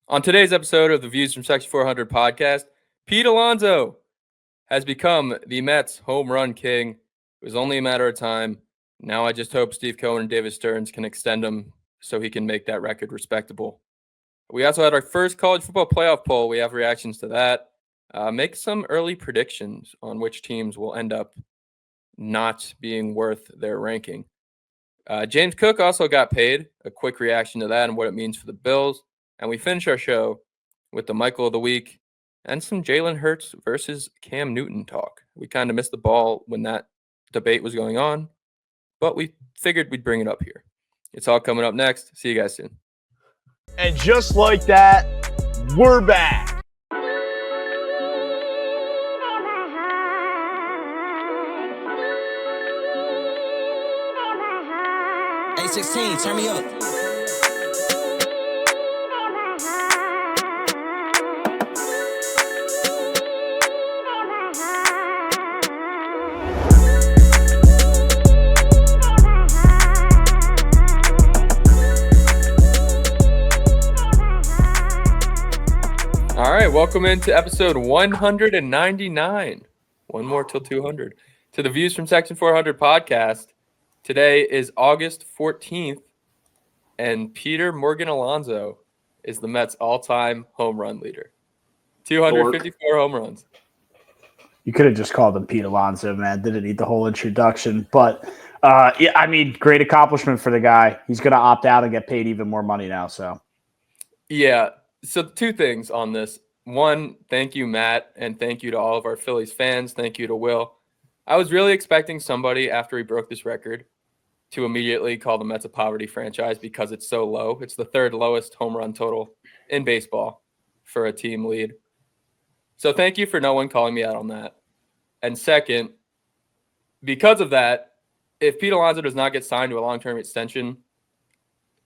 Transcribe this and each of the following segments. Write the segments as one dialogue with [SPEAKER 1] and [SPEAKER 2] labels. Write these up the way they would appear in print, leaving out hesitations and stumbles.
[SPEAKER 1] On today's episode of the Views from Section 400 podcast, Pete Alonso has become the Mets home run king. It was only a matter of time. Now I just hope Steve Cohen and David Stearns can extend him so he can make that record respectable. We also had our first college football playoff poll. We have reactions to that. Make some early predictions on which teams will end up not being worth their ranking. James Cook also got paid. A quick reaction to that and what it means for the Bills. And we finish our show with the Michael of the Week and some Jalen Hurts versus Cam Newton talk. We kind of missed the ball when that debate was going on, but we figured we'd bring it up here. It's all coming up next. See you guys soon.
[SPEAKER 2] And just like that, we're back.
[SPEAKER 3] A16, turn me up.
[SPEAKER 1] All right, welcome into episode 199. One more till 200. To the Views from Section 400 podcast. Today is August 14th, and Peter Morgan Alonso is the Mets' all-time home run leader. 254 home runs.
[SPEAKER 2] You could have just called him Pete Alonso, man. Didn't need the whole introduction. But, great accomplishment for the guy. He's going to opt out and get paid even more money now. So,
[SPEAKER 1] yeah. So two things on this. One, thank you, Matt, and thank you to all of our Phillies fans. Thank you to Will. I was really expecting somebody after he broke this record to immediately call the Mets a poverty franchise because it's so low. It's the third lowest home run total in baseball for a team lead. So thank you for no one calling me out on that. And second, because of that, if Pete Alonso does not get signed to a long-term extension,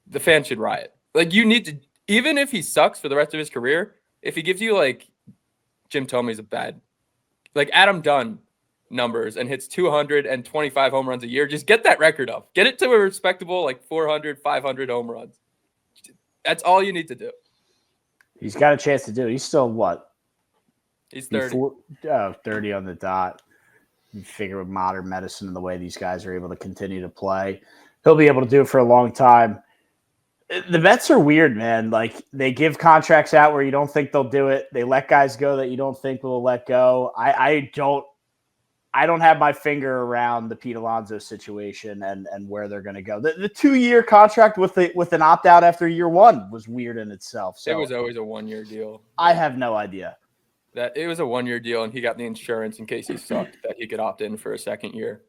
[SPEAKER 1] the fans should riot. Like, you need to, even if he sucks for the rest of his career, if he gives you like Jim Thomey's a bad, like Adam Dunn numbers and hits 225 home runs a year, just get that record up. Get it to a respectable like 400, 500 home runs. That's all you need to do.
[SPEAKER 2] he's got a chance to do it. He's still what?
[SPEAKER 1] He's 30.
[SPEAKER 2] 30 on the dot. You figure with modern medicine and the way these guys are able to continue to play, he'll be able to do it for a long time. The Mets are weird, man. Like, they give contracts out where you don't think they'll do it. They let guys go that you don't think will let go. I don't have my finger around the Pete Alonso situation and where they're going to go. The 2-year contract with an opt-out after year one was weird in itself. So
[SPEAKER 1] It was always a 1-year deal.
[SPEAKER 2] I have no idea.
[SPEAKER 1] That it was a 1-year deal, and he got the insurance in case he sucked that he could opt in for a second year.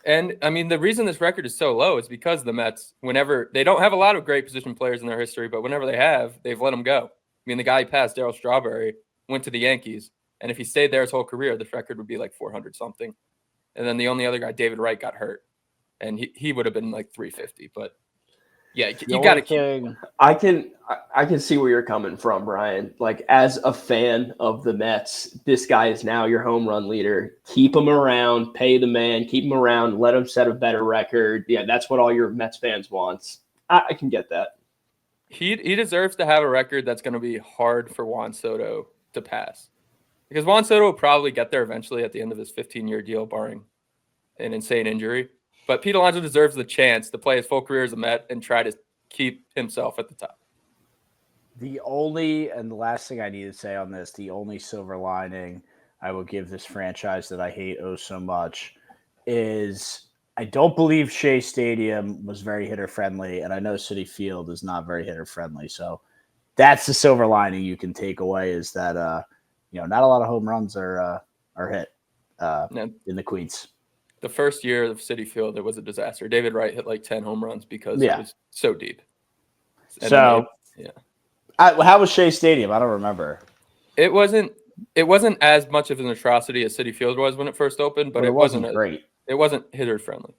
[SPEAKER 1] And, I mean, the reason this record is so low is because the Mets, whenever – they don't have a lot of great position players in their history, but whenever they have, they've let them go. I mean, the guy who passed, Darryl Strawberry, went to the Yankees, and if he stayed there his whole career, this record would be like 400-something. And then the only other guy, David Wright, got hurt, and he would have been like 350. But, yeah, you got to keep –
[SPEAKER 4] I can see where you're coming from, Brian. Like, as a fan of the Mets, this guy is now your home run leader. Keep him around, pay the man, keep him around, let him set a better record. Yeah, that's what all your Mets fans want. I can get that.
[SPEAKER 1] He deserves to have a record that's going to be hard for Juan Soto to pass. Because Juan Soto will probably get there eventually at the end of his 15-year deal, barring an insane injury. But Pete Alonso deserves the chance to play his full career as a Met and try to keep himself at the top.
[SPEAKER 2] The last thing I need to say on this, the only silver lining I will give this franchise that I hate so much is I don't believe Shea Stadium was very hitter-friendly, and I know Citi Field is not very hitter-friendly. So that's the silver lining you can take away is that, not a lot of home runs are hit in the Queens.
[SPEAKER 1] The first year of Citi Field, it was a disaster. David Wright hit like 10 home runs because it was so deep. And
[SPEAKER 2] how was Shea Stadium? I don't remember.
[SPEAKER 1] It wasn't as much of an atrocity as Citi Field was when it first opened, but it wasn't
[SPEAKER 2] great.
[SPEAKER 1] It wasn't hitter friendly.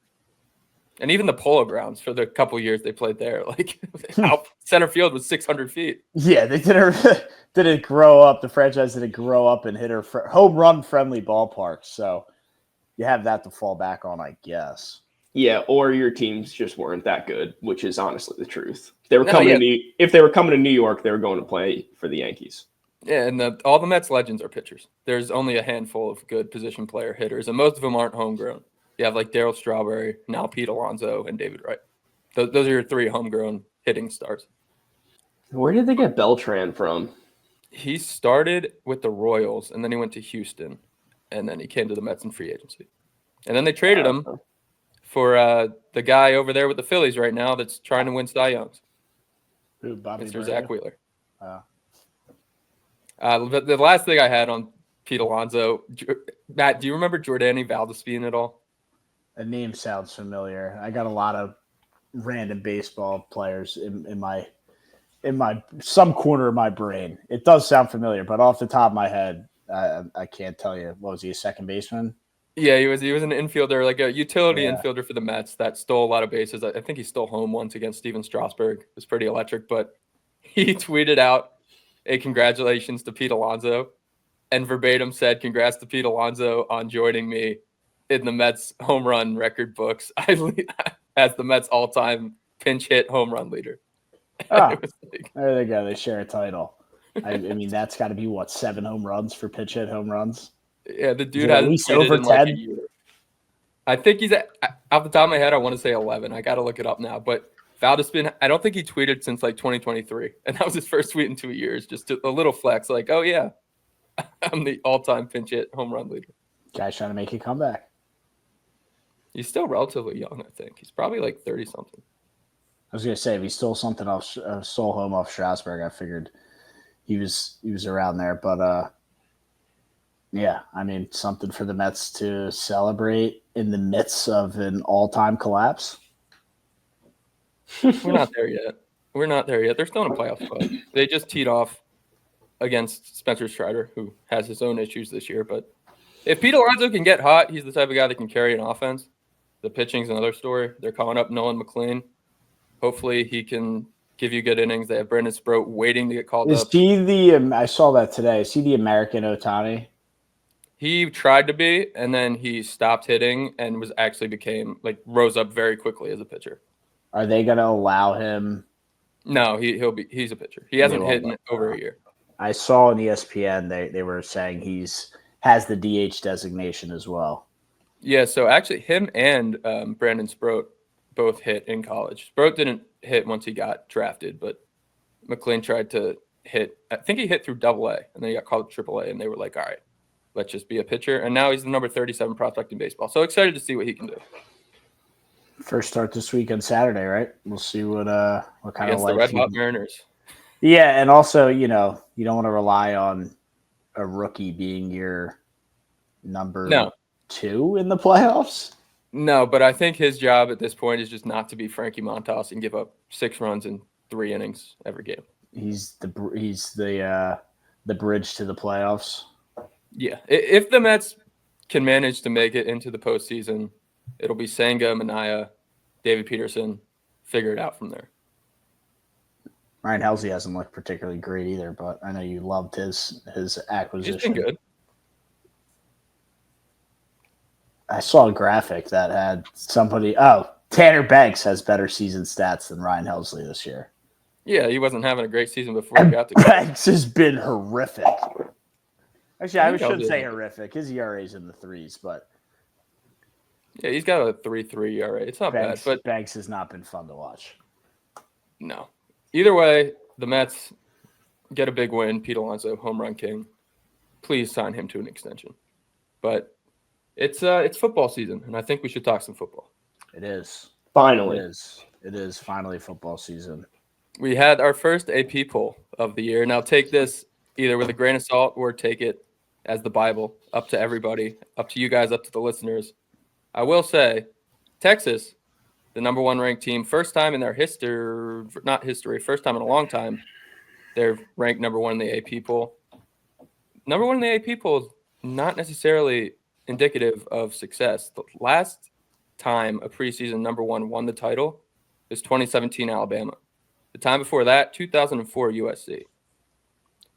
[SPEAKER 1] And even the Polo Grounds for the couple years they played there, like out center field was 600 feet.
[SPEAKER 2] Yeah, they didn't grow up. The franchise didn't grow up in home run friendly ballparks. So you have that to fall back on, I guess.
[SPEAKER 4] Yeah, or your teams just weren't that good, which is honestly the truth. If they were coming to New York, they were going to play for the Yankees.
[SPEAKER 1] Yeah, and all the Mets legends are pitchers. There's only a handful of good position player hitters, and most of them aren't homegrown. You have like Darryl Strawberry, now Pete Alonso, and David Wright. Those are your 3 homegrown hitting stars.
[SPEAKER 4] Where did they get Beltran from?
[SPEAKER 1] He started with the Royals, and then he went to Houston, and then he came to the Mets in free agency. And then they traded him for the guy over there with the Phillies right now that's trying to win Cy Youngs.
[SPEAKER 2] Who, Bobby
[SPEAKER 1] Mr.
[SPEAKER 2] Brady?
[SPEAKER 1] Zach Wheeler. The last thing I had on Pete Alonso, Matt, do you remember Jordani Valdespin at all?
[SPEAKER 2] The name sounds familiar. I got a lot of random baseball players in my some corner of my brain. It does sound familiar, but off the top of my head, I can't tell you. What was he, a second baseman?
[SPEAKER 1] Yeah, he was an infielder, like a utility infielder for the Mets that stole a lot of bases. I think he stole home once against Steven Strasburg. It was pretty electric, but he tweeted out a congratulations to Pete Alonso and verbatim said, "Congrats to Pete Alonso on joining me in the Mets home run record books as the Mets all-time pinch hit home run leader."
[SPEAKER 2] Oh, there they go. They share a title. I mean, that's got to be, 7 home runs for pitch hit home runs?
[SPEAKER 1] Yeah, the dude
[SPEAKER 2] at
[SPEAKER 1] has
[SPEAKER 2] least over 10.
[SPEAKER 1] Like a year. I think he's off the top of my head, I want to say 11. I got to look it up now. But Valdespin, I don't think he tweeted since like 2023. And that was his first tweet in 2 years. Just a little flex like, oh, yeah, I'm the all-time pinch hit home run leader.
[SPEAKER 2] Guy's trying to make a comeback.
[SPEAKER 1] He's still relatively young, I think. He's probably like 30-something.
[SPEAKER 2] I was gonna say if he stole something off, stole home off Strasburg, I figured he was around there. But yeah, I mean, something for the Mets to celebrate in the midst of an all-time collapse.
[SPEAKER 1] We're not there yet. They're still in a playoff spot. They just teed off against Spencer Strider, who has his own issues this year. But if Pete Alonso can get hot, he's the type of guy that can carry an offense. The pitching's another story. They're calling up Nolan McLean. Hopefully he can give you good innings. They have Brandon Sproat waiting to get called up.
[SPEAKER 2] Is he the I saw that today. Is he the American Ohtani?
[SPEAKER 1] He tried to be, and then he stopped hitting and rose up very quickly as a pitcher.
[SPEAKER 2] Are they going to allow him?
[SPEAKER 1] No, he's a pitcher. He hasn't hit in over a year.
[SPEAKER 2] I saw on ESPN they were saying has the DH designation as well.
[SPEAKER 1] Yeah, so actually him and Brandon Sproat both hit in college. Sproat didn't hit once he got drafted, but McLean tried to hit. I think he hit through AA, and then he got called to AAA, and they were like, all right, let's just be a pitcher. And now he's the number 37 prospect in baseball. So excited to see what he can do.
[SPEAKER 2] First start this week on Saturday, right? We'll see what kind
[SPEAKER 1] against
[SPEAKER 2] of
[SPEAKER 1] the Red Hot Mariners.
[SPEAKER 2] Yeah, and also, you don't want to rely on a rookie being your number 2 in the playoffs.
[SPEAKER 1] No, but I think his job at this point is just not to be Frankie Montas and give up 6 runs in 3 innings every game.
[SPEAKER 2] He's the bridge to the playoffs.
[SPEAKER 1] Yeah, if the Mets can manage to make it into the postseason, it'll be Senga, Minaya, David Peterson. Figure it out from there.
[SPEAKER 2] Ryan Helsley hasn't looked particularly great either, but I know you loved his acquisition.
[SPEAKER 1] He's been good.
[SPEAKER 2] I saw a graphic that had Tanner Banks has better season stats than Ryan Helsley this year.
[SPEAKER 1] Yeah, he wasn't having a great season before he got to
[SPEAKER 2] Banks has been horrific. Actually, I shouldn't say horrific. His ERA is in the 3s, but
[SPEAKER 1] yeah, he's got a 3.3 ERA. It's not bad, but
[SPEAKER 2] Banks has not been fun to watch.
[SPEAKER 1] No. Either way, the Mets get a big win. Pete Alonso, home run king. Please sign him to an extension. But it's football season, and I think we should talk some football.
[SPEAKER 2] It is.
[SPEAKER 4] Finally.
[SPEAKER 2] It is finally football season.
[SPEAKER 1] We had our first AP poll of the year. Now take this either with a grain of salt or take it as the Bible. Up to everybody. Up to you guys, up to the listeners. I will say, Texas, the number 1 ranked team, first time in their first time in a long time, they're ranked number 1 in the AP poll. Number 1 in the AP poll is not necessarily indicative of success. The last time a preseason number 1 won the title is 2017 Alabama. The time before that, 2004 USC.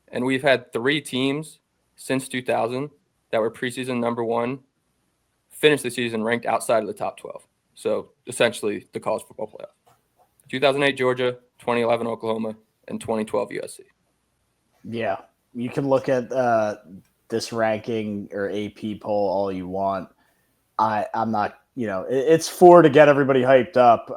[SPEAKER 1] And we've had 3 teams since 2000 that were preseason number 1 finish the season ranked outside of the top 12. So essentially the college football playoff. 2008 Georgia, 2011 Oklahoma, and 2012 USC.
[SPEAKER 2] Yeah, you can look at this ranking or AP poll all you want. I'm not, it's for to get everybody hyped up.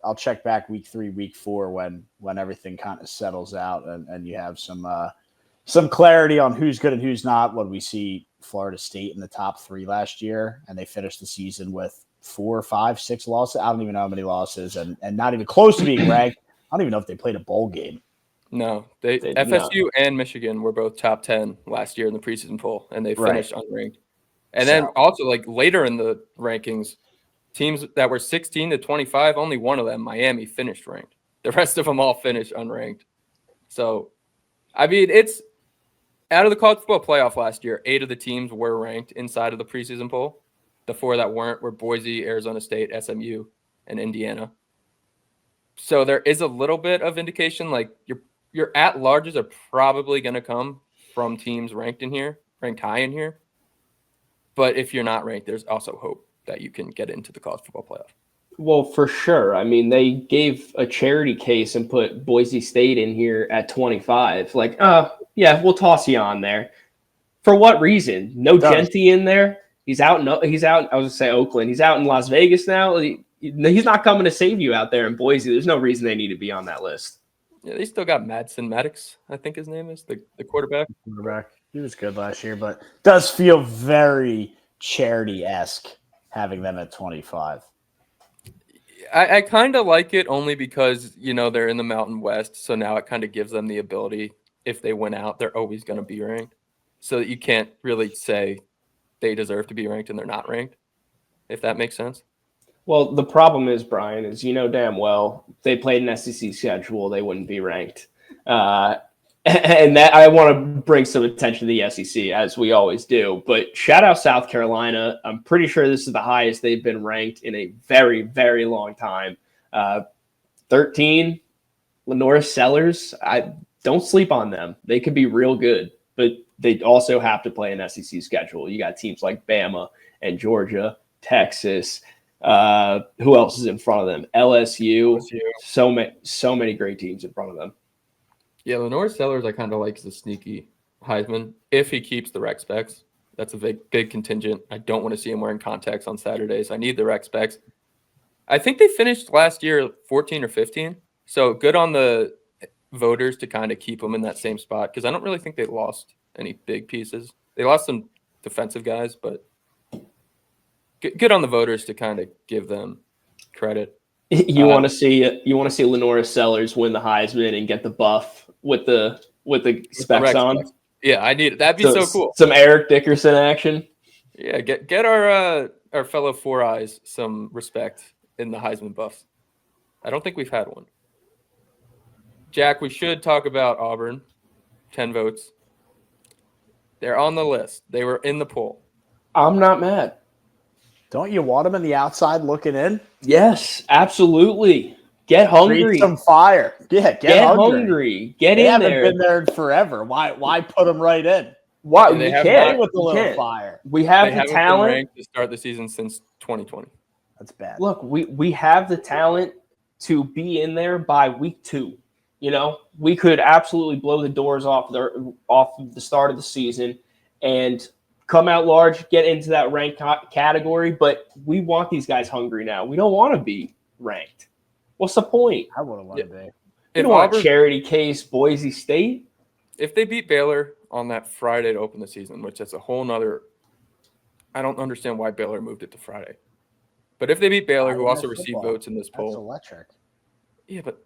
[SPEAKER 2] I'll check back week 3, week 4 when everything kind of settles out and you have some clarity on who's good and who's not. When we see Florida State in the top 3 last year, and they finished the season with 4, 5, 6 losses. I don't even know how many losses, and not even close to being ranked. I don't even know if they played a bowl game.
[SPEAKER 1] No, FSU and Michigan were both top 10 last year in the preseason poll, and they finished unranked. And then also, like, later in the rankings, teams that were 16 to 25, only one of them, Miami, finished ranked. The rest of them all finished unranked. So, I mean, it's out of the college football playoff last year, 8 of the teams were ranked inside of the preseason poll. The 4 that weren't were Boise, Arizona State, SMU, and Indiana. So there is a little bit of indication, like your at-larges are probably going to come from teams ranked high in here. But if you're not ranked, there's also hope that you can get into the college football playoff.
[SPEAKER 4] Well, for sure. I mean, they gave a charity case and put Boise State in here at 25. Like, yeah, we'll toss you on there. For what reason? No Genty in there. He's out. I was going to say Oakland. He's out in Las Vegas now. He's not coming to save you out there in Boise. There's no reason they need to be on that list.
[SPEAKER 1] Yeah, they still got Maddox, I think his name is, the quarterback.
[SPEAKER 2] He was good last year, but does feel very charity-esque having them at 25.
[SPEAKER 1] I kind of like it only because, they're in the Mountain West, so now it kind of gives them the ability, if they win out, they're always going to be ranked. So that you can't really say they deserve to be ranked and they're not ranked, if that makes sense.
[SPEAKER 4] Well, the problem is, Brian, is damn well if they played an SEC schedule, they wouldn't be ranked. And that I want to bring some attention to the SEC, as we always do. But shout out South Carolina. I'm pretty sure this is the highest they've been ranked in a very, very long time. 13, Lenora Sellers. I don't sleep on them. They could be real good, but they also have to play an SEC schedule. You got teams like Bama and Georgia, Texas. Who else is in front of them? LSU. So many great teams in front of them.
[SPEAKER 1] Yeah, Lenore Sellers I kind of like as a sneaky Heisman if he keeps the rec specs. That's a big contingent. I don't want to see him wearing contacts on Saturdays. I need the rec specs. I think they finished last year 14 or 15. So good on the voters to kind of keep them in that same spot, because I don't really think they lost any big pieces. They lost some defensive guys, but good on the voters to kind of give them credit.
[SPEAKER 4] You want to see Lenora Sellers win the Heisman and get the buff with the specs on.
[SPEAKER 1] Specs. Yeah, I need it. That'd be so cool.
[SPEAKER 4] Some Eric Dickerson action.
[SPEAKER 1] Yeah, get our fellow Four Eyes some respect in the Heisman buffs. I don't think we've had one. Jack, we should talk about Auburn. 10 votes. They're on the list. They were in the poll.
[SPEAKER 4] I'm not mad.
[SPEAKER 2] Don't you want them in the outside looking in?
[SPEAKER 4] Yes, absolutely. Get hungry.
[SPEAKER 2] Breathe some fire. Yeah, get hungry.
[SPEAKER 4] Get
[SPEAKER 2] they
[SPEAKER 4] in there.
[SPEAKER 2] They haven't been there forever. Why put them right in?
[SPEAKER 4] Why
[SPEAKER 1] we
[SPEAKER 4] can't
[SPEAKER 2] with a little fire?
[SPEAKER 4] We have
[SPEAKER 1] they
[SPEAKER 4] the
[SPEAKER 1] haven't
[SPEAKER 4] talent
[SPEAKER 1] been ranked to start the season since 2020.
[SPEAKER 2] That's bad.
[SPEAKER 4] Look, we have the talent to be in there by week 2. We could absolutely blow the doors off the start of the season and come out large, get into that ranked category. But we want these guys hungry now. We don't want to be ranked. What's the point?
[SPEAKER 2] I wouldn't want to be.
[SPEAKER 4] You don't want a charity case, Boise State.
[SPEAKER 1] If they beat Baylor on that Friday to open the season, which is a whole nother – I don't understand why Baylor moved it to Friday. But if they beat Baylor, who also received votes in this poll –
[SPEAKER 2] that's electric.
[SPEAKER 1] Yeah, but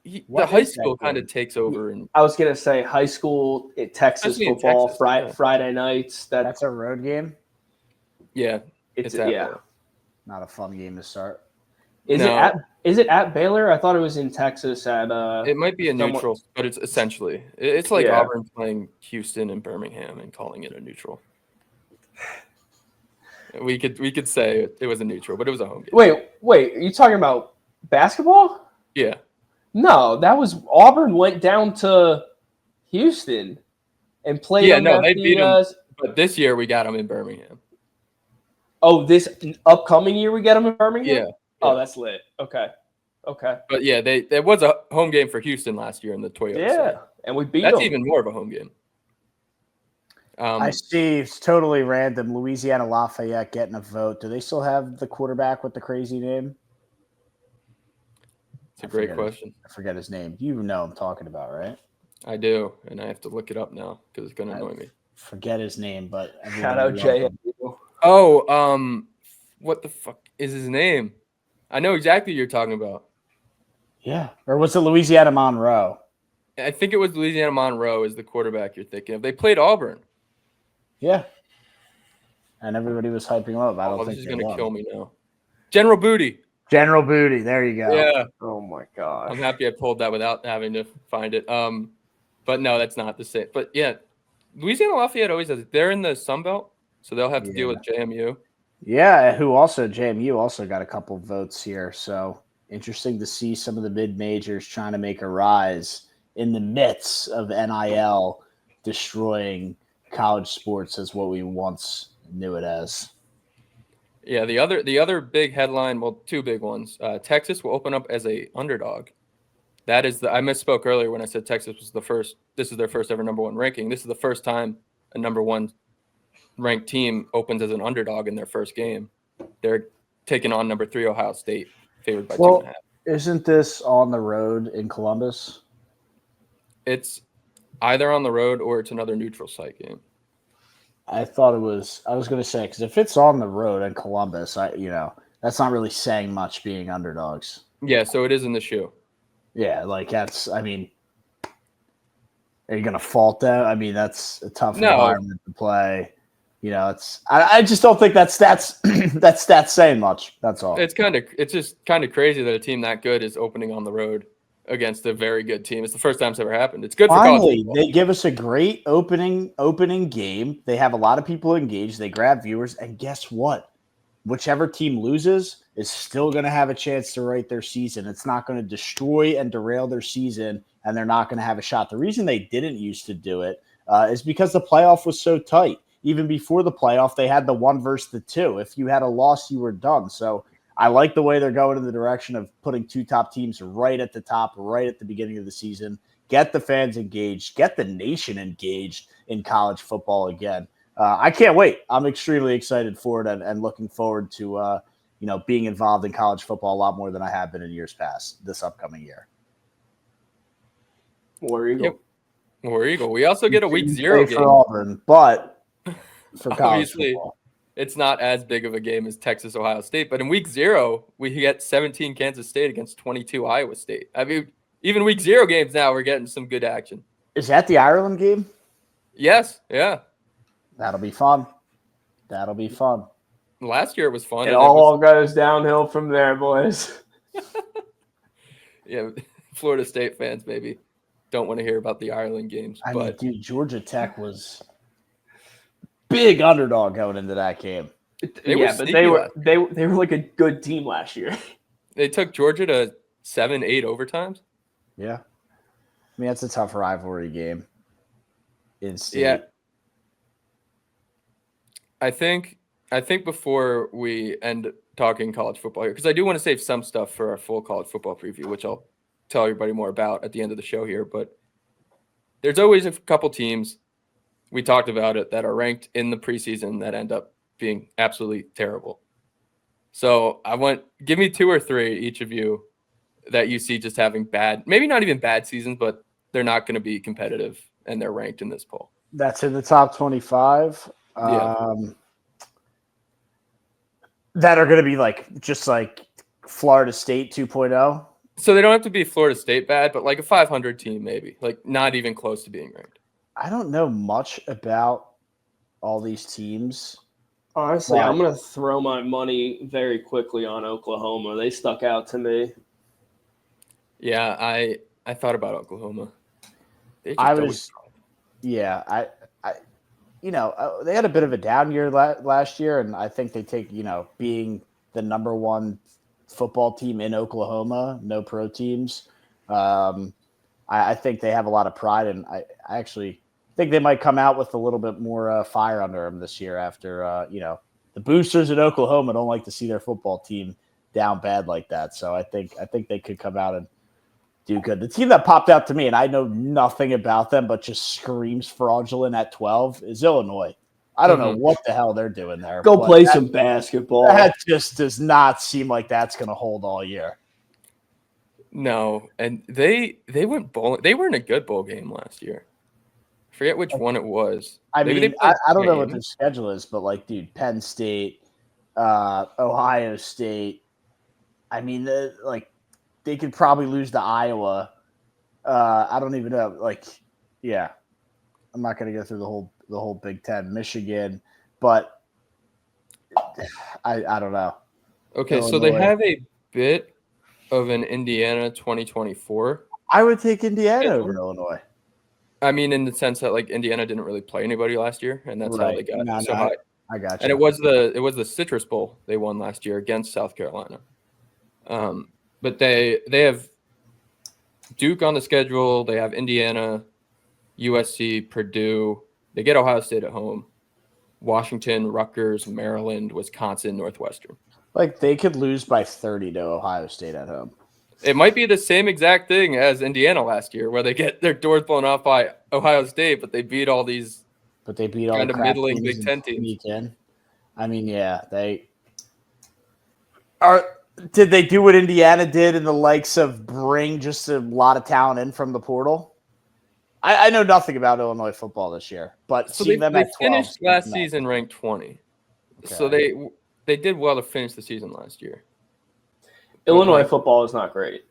[SPEAKER 1] the high school kind of takes over. And
[SPEAKER 4] I was going to say high school, Texas football, Friday nights.
[SPEAKER 2] That's a road game?
[SPEAKER 1] Yeah.
[SPEAKER 4] It's
[SPEAKER 2] not a fun game to start.
[SPEAKER 4] Is it at Baylor? I thought it was in Texas at
[SPEAKER 1] it might be a neutral, but it's essentially it's like Auburn playing Houston and Birmingham and calling it a neutral. We could say it was a neutral, but it was a home game.
[SPEAKER 4] Wait, are you talking about basketball?
[SPEAKER 1] Yeah.
[SPEAKER 4] No, that was Auburn went down to Houston and played.
[SPEAKER 1] Yeah, no, they beat them. But this year we got them in Birmingham.
[SPEAKER 4] Oh, this upcoming year we get them in Birmingham?
[SPEAKER 1] Yeah.
[SPEAKER 4] Oh, that's lit. Okay.
[SPEAKER 1] But yeah, there was a home game for Houston last year in the Toyota.
[SPEAKER 4] Yeah,
[SPEAKER 1] Center.
[SPEAKER 4] and we beat
[SPEAKER 1] That's
[SPEAKER 4] them.
[SPEAKER 1] even more of a home game.
[SPEAKER 2] I see. It's totally random. Louisiana Lafayette getting a vote. Do they still have the quarterback with the crazy name?
[SPEAKER 1] It's a great question.
[SPEAKER 2] I forget his name. You know I'm talking about, right?
[SPEAKER 1] I do, and I have to look it up now because it's going to annoy me.
[SPEAKER 2] Forget his name, but
[SPEAKER 4] Shout out Jay.
[SPEAKER 1] Oh, what the fuck is his name? I know exactly what you're talking about.
[SPEAKER 2] Yeah. Or was it Louisiana Monroe?
[SPEAKER 1] I think it was Louisiana Monroe is the quarterback you're thinking of. They played Auburn.
[SPEAKER 2] Yeah. And everybody was hyping him up. I don't think
[SPEAKER 1] this is
[SPEAKER 2] they
[SPEAKER 1] going to
[SPEAKER 2] won.
[SPEAKER 1] kill me now. General Booty.
[SPEAKER 2] General Booty. There you go.
[SPEAKER 1] Yeah.
[SPEAKER 4] Oh my gosh.
[SPEAKER 1] I'm happy I pulled that without having to find it. But no, that's not the same. But yeah, Louisiana Lafayette always does it. They're in the Sun Belt, so they'll have to deal with JMU.
[SPEAKER 2] Yeah, JMU also got a couple votes here. So interesting to see some of the mid-majors trying to make a rise in the midst of NIL destroying college sports as what we once knew it as.
[SPEAKER 1] Yeah, the other big headline, well, two big ones. Texas will open up as a underdog. That is I misspoke earlier when I said Texas was the first. This is their first ever number one ranking. This is the first time a number one ranked team opens as an underdog in their first game. They're taking on number 3 Ohio State, favored by 2.5.
[SPEAKER 2] Isn't this on the road in Columbus?
[SPEAKER 1] It's either on the road or it's another neutral site game.
[SPEAKER 2] I thought it was. I was going to say because if it's on the road in Columbus, that's not really saying much being underdogs.
[SPEAKER 1] Yeah, so it is in the shoe.
[SPEAKER 2] Yeah, like that's. I mean, are you going to fault them? I mean, that's a tough environment to play. It's. I just don't think that's stats saying much. That's all.
[SPEAKER 1] It's just kind of crazy that a team that good is opening on the road against a very good team. It's the first time it's ever happened. It's good for college football.
[SPEAKER 2] They give us a great opening game. They have a lot of people engaged. They grab viewers, and guess what? Whichever team loses is still going to have a chance to write their season. It's not going to destroy and derail their season, and they're not going to have a shot. The reason they didn't used to do it is because the playoff was so tight. Even before the playoff, they had the 1 versus the 2. If you had a loss, you were done. So I like the way they're going in the direction of putting 2 top teams right at the top, right at the beginning of the season. Get the fans engaged. Get the nation engaged in college football again. I can't wait. I'm extremely excited for it and looking forward to being involved in college football a lot more than I have been in years past this upcoming year.
[SPEAKER 4] War Eagle.
[SPEAKER 1] Yep. War Eagle. We also get a week 0 game
[SPEAKER 2] for Auburn, but for college
[SPEAKER 1] obviously
[SPEAKER 2] football.
[SPEAKER 1] It's not as big of a game as Texas Ohio State, but in week 0 we get 17 Kansas State against 22 Iowa State. I mean, even week 0 games now we're getting some good action.
[SPEAKER 2] Is that the Ireland game?
[SPEAKER 1] Yes, yeah.
[SPEAKER 2] That'll be fun.
[SPEAKER 1] Last year it was fun.
[SPEAKER 4] It all goes downhill from there, boys.
[SPEAKER 1] Yeah, Florida State fans maybe don't want to hear about the Ireland games.
[SPEAKER 2] I mean, dude, Georgia Tech was big underdog going into that game.
[SPEAKER 4] They were like a good team last year.
[SPEAKER 1] They took Georgia to 7-8 overtimes.
[SPEAKER 2] Yeah, I mean that's a tough rivalry game. In state.
[SPEAKER 1] Yeah, I think before we end talking college football here, because I do want to save some stuff for our full college football preview, which I'll tell everybody more about at the end of the show here. But there's always a couple teams, we talked about it, that are ranked in the preseason that end up being absolutely terrible. So give me 2 or 3, each of you, that you see just having bad, maybe not even bad seasons, but they're not going to be competitive and they're ranked in this poll.
[SPEAKER 2] That's in the top 25.
[SPEAKER 1] Yeah.
[SPEAKER 2] That are going to be just like Florida State 2.0.
[SPEAKER 1] So they don't have to be Florida State bad, but like a 500 team maybe, like not even close to being ranked.
[SPEAKER 2] I don't know much about all these teams.
[SPEAKER 4] Honestly, I'm going to throw my money very quickly on Oklahoma. They stuck out to me.
[SPEAKER 1] Yeah, I thought about Oklahoma. They
[SPEAKER 2] had a bit of a down year last year, and I think they take, being the number 1 football team in Oklahoma, no pro teams. I think they have a lot of pride, and I actually think they might come out with a little bit more fire under them this year after, the boosters in Oklahoma don't like to see their football team down bad like that. So I think they could come out and do good. The team that popped out to me, and I know nothing about them, but just screams fraudulent at 12, is Illinois. I don't know what the hell they're doing there.
[SPEAKER 4] Go play some basketball.
[SPEAKER 2] That just does not seem like that's going to hold all year.
[SPEAKER 1] No, and they went bowling. They were in a good bowl game last year. I forget which one it was.
[SPEAKER 2] I
[SPEAKER 1] Maybe
[SPEAKER 2] mean, I don't know what their schedule is, but like, dude, Penn State, Ohio State. I mean, they could probably lose to Iowa. I don't even know. Like, yeah, I'm not going to go through the whole Big Ten, Michigan, but I don't know.
[SPEAKER 1] Okay,
[SPEAKER 2] Illinois.
[SPEAKER 1] So they have a bit of an Indiana 2024.
[SPEAKER 2] I would take Indiana over Illinois.
[SPEAKER 1] I mean, in the sense that like Indiana didn't really play anybody last year, and that's how they got so high.
[SPEAKER 2] I got you.
[SPEAKER 1] And it was the Citrus Bowl they won last year against South Carolina. But they have Duke on the schedule. They have Indiana, USC, Purdue. They get Ohio State at home. Washington, Rutgers, Maryland, Wisconsin, Northwestern.
[SPEAKER 2] Like they could lose by 30 to Ohio State at home.
[SPEAKER 1] It might be the same exact thing as Indiana last year, where they get their doors blown off by Ohio State, but they beat all these.
[SPEAKER 2] But they beat all
[SPEAKER 1] kind
[SPEAKER 2] the
[SPEAKER 1] of middling Big Ten teams.
[SPEAKER 2] I mean, yeah, they are. Did they do what Indiana did in the likes of bring just a lot of talent in from the portal? I know nothing about Illinois football this year, but
[SPEAKER 1] so
[SPEAKER 2] seeing them at 12,
[SPEAKER 1] finished last season ranked 20. Okay. So they did well to finish the season last year.
[SPEAKER 4] Illinois football is not great.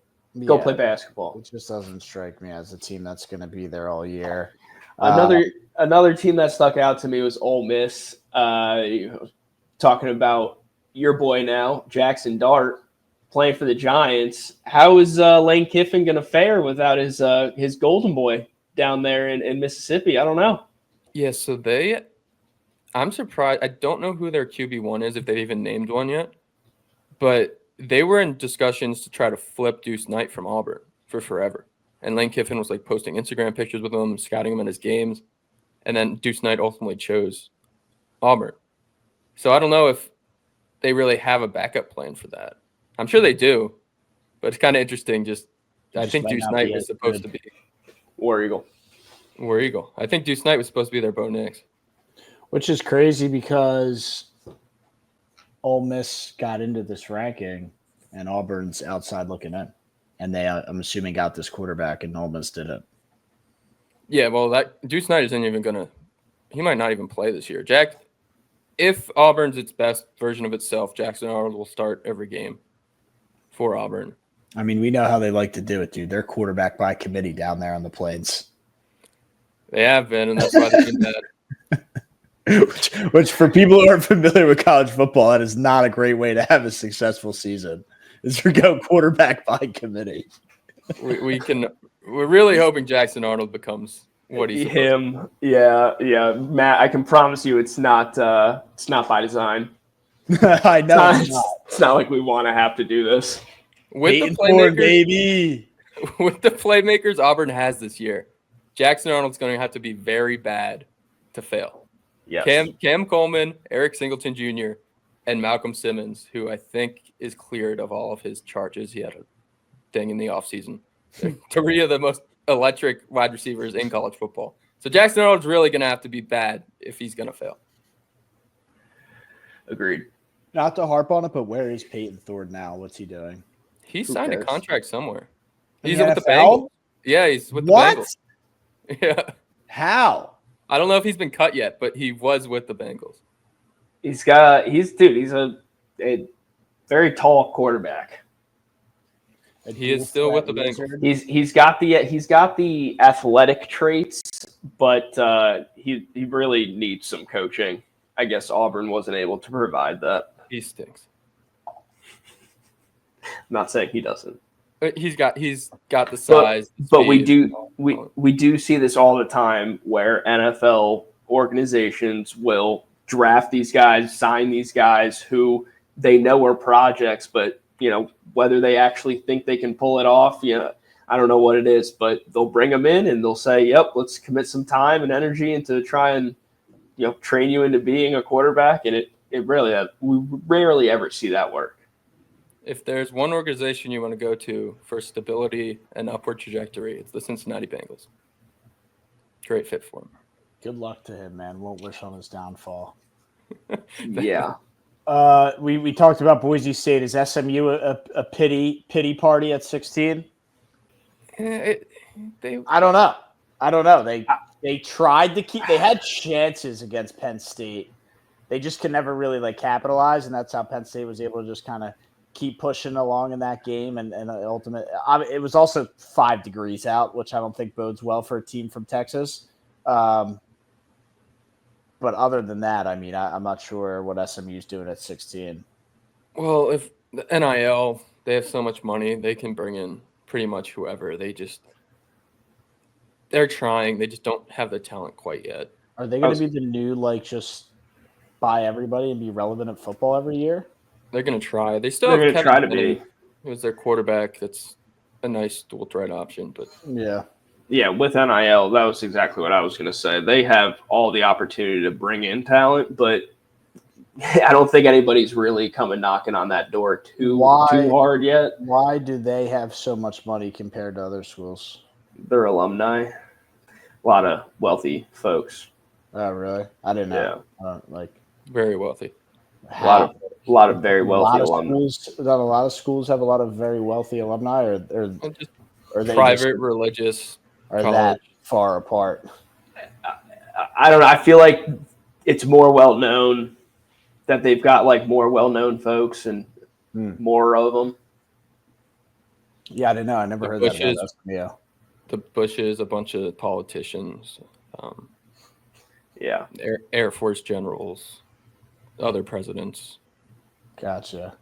[SPEAKER 4] Go play basketball.
[SPEAKER 2] It just doesn't strike me as a team that's going to be there all year.
[SPEAKER 4] Another team that stuck out to me was Ole Miss. Talking about your boy now, Jackson Dart, playing for the Giants. How is Lane Kiffin going to fare without his golden boy down there in Mississippi? I don't know.
[SPEAKER 1] Yeah, so I'm surprised. I don't know who their QB1 is, if they've even named one yet. But they were in discussions to try to flip Deuce Knight from Auburn for forever. And Lane Kiffin was like posting Instagram pictures with him, scouting him in his games. And then Deuce Knight ultimately chose Auburn. So I don't know if they really have a backup plan for that. I'm sure they do, but it's kind of interesting. I think Deuce Knight was supposed to be
[SPEAKER 4] War Eagle.
[SPEAKER 1] I think Deuce Knight was supposed to be their Bo Nix.
[SPEAKER 2] Which is crazy because Ole Miss got into this ranking and Auburn's outside looking in. And they, I'm assuming, got this quarterback and Ole Miss didn't.
[SPEAKER 1] Yeah, well, that Deuce Knight isn't even going to – he might not even play this year. If Auburn's its best version of itself, Jackson Arnold will start every game for Auburn.
[SPEAKER 2] I mean, we know how they like to do it, dude. They're quarterback by committee down there on the plains.
[SPEAKER 1] They have been, and that's why they've been
[SPEAKER 2] bad. Which, for people who aren't familiar with college football, that is not a great way to have a successful season. Is to go quarterback by committee.
[SPEAKER 1] We're really hoping Jackson Arnold becomes what he's
[SPEAKER 4] him. Yeah, Matt. I can promise you, it's not by design.
[SPEAKER 2] I know
[SPEAKER 4] it's not like we want to have to do this.
[SPEAKER 1] With the playmakers, baby. With the playmakers Auburn has this year, Jackson Arnold's going to have to be very bad to fail.
[SPEAKER 4] Yes.
[SPEAKER 1] Cam Coleman, Eric Singleton Jr., and Malcolm Simmons, who I think is cleared of all of his charges. He had a thing in the offseason. Three of the most electric wide receivers in college football. So Jackson Arnold's really going to have to be bad if he's going to fail.
[SPEAKER 4] Agreed.
[SPEAKER 2] Not to harp on it, but where is Peyton Thorne now? What's he doing?
[SPEAKER 1] He signed a contract somewhere.
[SPEAKER 2] He's
[SPEAKER 1] with the Bengals. Yeah, he's with the Bengals. Yeah.
[SPEAKER 2] How?
[SPEAKER 1] I don't know if he's been cut yet, but he was with the Bengals.
[SPEAKER 4] He's a very tall quarterback.
[SPEAKER 1] He is still with the Bengals.
[SPEAKER 4] He's got the athletic traits, but he really needs some coaching. I guess Auburn wasn't able to provide that.
[SPEAKER 1] He stinks.
[SPEAKER 4] I'm not saying he doesn't.
[SPEAKER 1] He's got the size.
[SPEAKER 4] But we do see this all the time where NFL organizations will draft these guys, sign these guys who they know are projects, but whether they actually think they can pull it off, I don't know what it is, but they'll bring them in and they'll say, "Yep, let's commit some time and energy into try and train you into being a quarterback," and we rarely ever see that work.
[SPEAKER 1] If there's one organization you want to go to for stability and upward trajectory, it's the Cincinnati Bengals. Great fit for him.
[SPEAKER 2] Good luck to him, man. Won't wish on his downfall.
[SPEAKER 4] Yeah.
[SPEAKER 2] We talked about Boise State. Is SMU a pity party at 16?
[SPEAKER 1] I
[SPEAKER 2] don't know. They tried to keep. They had chances against Penn State. They just could never really capitalize, and that's how Penn State was able to just kind of keep pushing along in that game. And ultimately, it was also 5 degrees out, which I don't think bodes well for a team from Texas. But other than that, I mean, I'm not sure what SMU's doing at 16.
[SPEAKER 1] Well, if the NIL, they have so much money, they can bring in pretty much whoever. They're trying. They just don't have the talent quite yet.
[SPEAKER 2] Are they going to be the new, just buy everybody and be relevant at football every year?
[SPEAKER 1] They're going to try. They're
[SPEAKER 4] going to try to be.
[SPEAKER 1] Who's their quarterback? That's a nice dual threat option. But
[SPEAKER 2] yeah.
[SPEAKER 4] Yeah, with NIL, that was exactly what I was going to say. They have all the opportunity to bring in talent, but I don't think anybody's really coming knocking on that door too hard yet.
[SPEAKER 2] Why do they have so much money compared to other schools?
[SPEAKER 4] They're alumni. A lot of wealthy folks.
[SPEAKER 2] Oh, really? I didn't know. Yeah.
[SPEAKER 1] Very wealthy.
[SPEAKER 4] A lot of very wealthy alumni.
[SPEAKER 2] A lot of schools have a lot of very wealthy alumni, or
[SPEAKER 1] just private religious.
[SPEAKER 2] Are that far apart?
[SPEAKER 4] I don't know. I feel like it's more well known that they've got more well known folks and more of them.
[SPEAKER 2] Yeah, I didn't know. I never heard that. Yeah,
[SPEAKER 1] the Bushes, a bunch of politicians.
[SPEAKER 4] Yeah,
[SPEAKER 1] Air Force generals, other presidents.
[SPEAKER 2] Gotcha.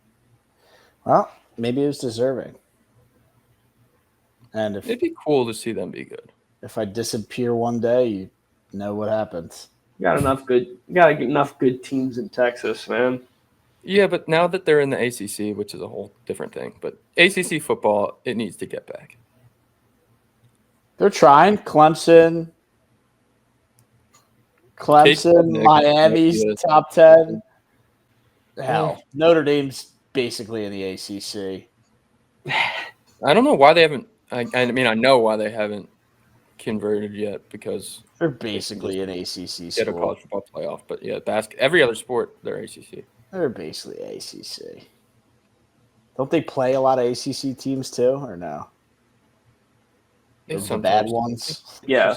[SPEAKER 2] Well, maybe it was deserving. And
[SPEAKER 1] it'd be cool to see them be good.
[SPEAKER 2] If I disappear one day, you know what happens.
[SPEAKER 4] Got enough good teams in Texas, man.
[SPEAKER 1] Yeah, but now that they're in the ACC, which is a whole different thing, but ACC football, it needs to get back.
[SPEAKER 2] They're trying. Clemson, Miami's top 10. Hell, Notre Dame's basically in the ACC.
[SPEAKER 1] I don't know why they haven't. I mean, I know why they haven't converted yet because
[SPEAKER 2] they're basically an ACC school.
[SPEAKER 1] Get a college football playoff, but yeah, every other sport they're ACC.
[SPEAKER 2] They're basically ACC. Don't they play a lot of ACC teams too, or no? Some bad ones.
[SPEAKER 4] Yeah,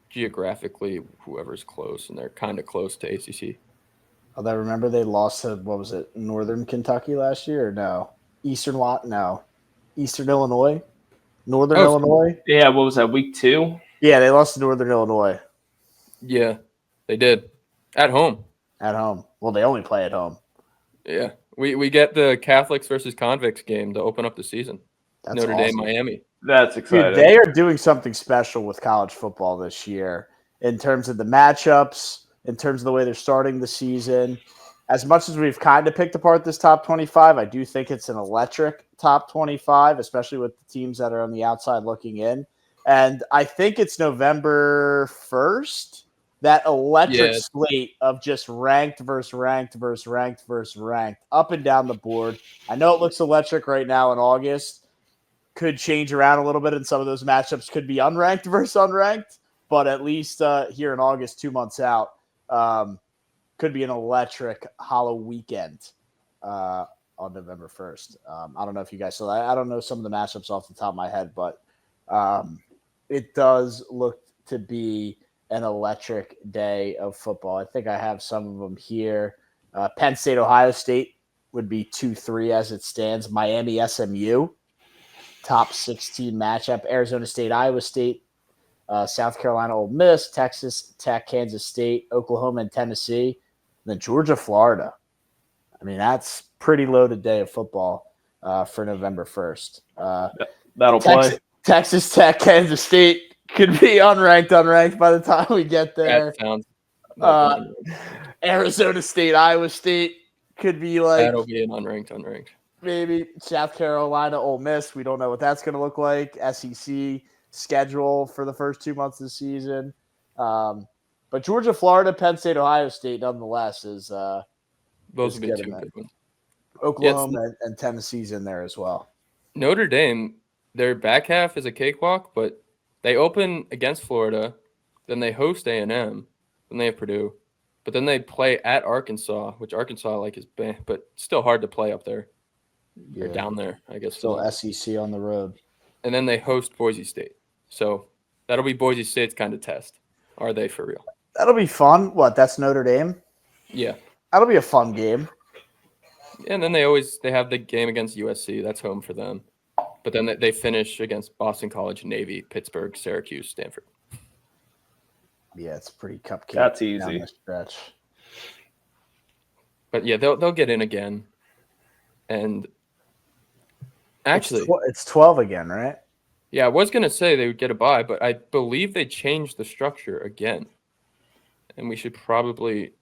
[SPEAKER 1] geographically, whoever's close, and they're kind of close to ACC.
[SPEAKER 2] Although remember they lost to Northern Kentucky last year, or no? Eastern Illinois. Northern Illinois?
[SPEAKER 4] Yeah, what was that, week 2?
[SPEAKER 2] Yeah, they lost to Northern Illinois.
[SPEAKER 1] Yeah, they did. At home.
[SPEAKER 2] Well, they only play at home.
[SPEAKER 1] Yeah. We get the Catholics versus convicts game to open up the season.
[SPEAKER 2] That's
[SPEAKER 1] Notre
[SPEAKER 2] awesome.
[SPEAKER 1] Dame, Miami.
[SPEAKER 4] That's exciting.
[SPEAKER 2] Dude, they are doing something special with college football this year in terms of the matchups, in terms of the way they're starting the season. As much as we've kind of picked apart this top 25, I do think it's an electric top 25, especially with the teams that are on the outside looking in. And I think it's November 1st, that electric slate of just ranked versus ranked versus ranked versus ranked up and down the board. I know it looks electric right now in August. Could change around a little bit, and some of those matchups could be unranked versus unranked. But at least here in August, 2 months out, could be an electric hollow weekend on November 1st. I don't know if you guys saw that. I don't know some of the matchups off the top of my head, but it does look to be an electric day of football. I think I have some of them here. Penn State, Ohio State would be 2-3 as it stands. Miami, SMU, top 16 matchup. Arizona State, Iowa State. South Carolina, Ole Miss, Texas Tech, Kansas State, Oklahoma, and Tennessee. And then Georgia, Florida. I mean, that's pretty loaded day of football for November 1st.
[SPEAKER 4] That'll play.
[SPEAKER 2] Texas Tech, Kansas State could be unranked by the time we get there.
[SPEAKER 1] That sounds
[SPEAKER 2] Arizona State, Iowa State could be
[SPEAKER 1] that'll be an unranked.
[SPEAKER 2] Maybe South Carolina, Ole Miss. We don't know what that's going to look like. SEC schedule for the first 2 months of the season. But Georgia, Florida, Penn State, Ohio State, nonetheless, is
[SPEAKER 1] Those
[SPEAKER 2] Just
[SPEAKER 1] would be
[SPEAKER 2] get
[SPEAKER 1] two
[SPEAKER 2] them in.
[SPEAKER 1] good ones.
[SPEAKER 2] Oklahoma and Tennessee's in there as well.
[SPEAKER 1] Notre Dame, their back half is a cakewalk, but they open against Florida, then they host A&M, then they have Purdue, but then they play at Arkansas, which Arkansas is bad, but still hard to play up there or down there, I guess.
[SPEAKER 2] Still SEC on the road.
[SPEAKER 1] And then they host Boise State. So that'll be Boise State's kind of test. Are they for real?
[SPEAKER 2] That'll be fun. What? That's Notre Dame?
[SPEAKER 1] Yeah.
[SPEAKER 2] That'll be a fun game.
[SPEAKER 1] And then they have the game against USC. That's home for them. But then they finish against Boston College, Navy, Pittsburgh, Syracuse, Stanford.
[SPEAKER 2] Yeah, it's pretty cupcake.
[SPEAKER 4] That's
[SPEAKER 2] down
[SPEAKER 4] easy.
[SPEAKER 2] the stretch.
[SPEAKER 1] But yeah, they'll get in again. And actually,
[SPEAKER 2] it's 12 again, right?
[SPEAKER 1] Yeah, I was gonna say they would get a bye, but I believe they changed the structure again. And we should probably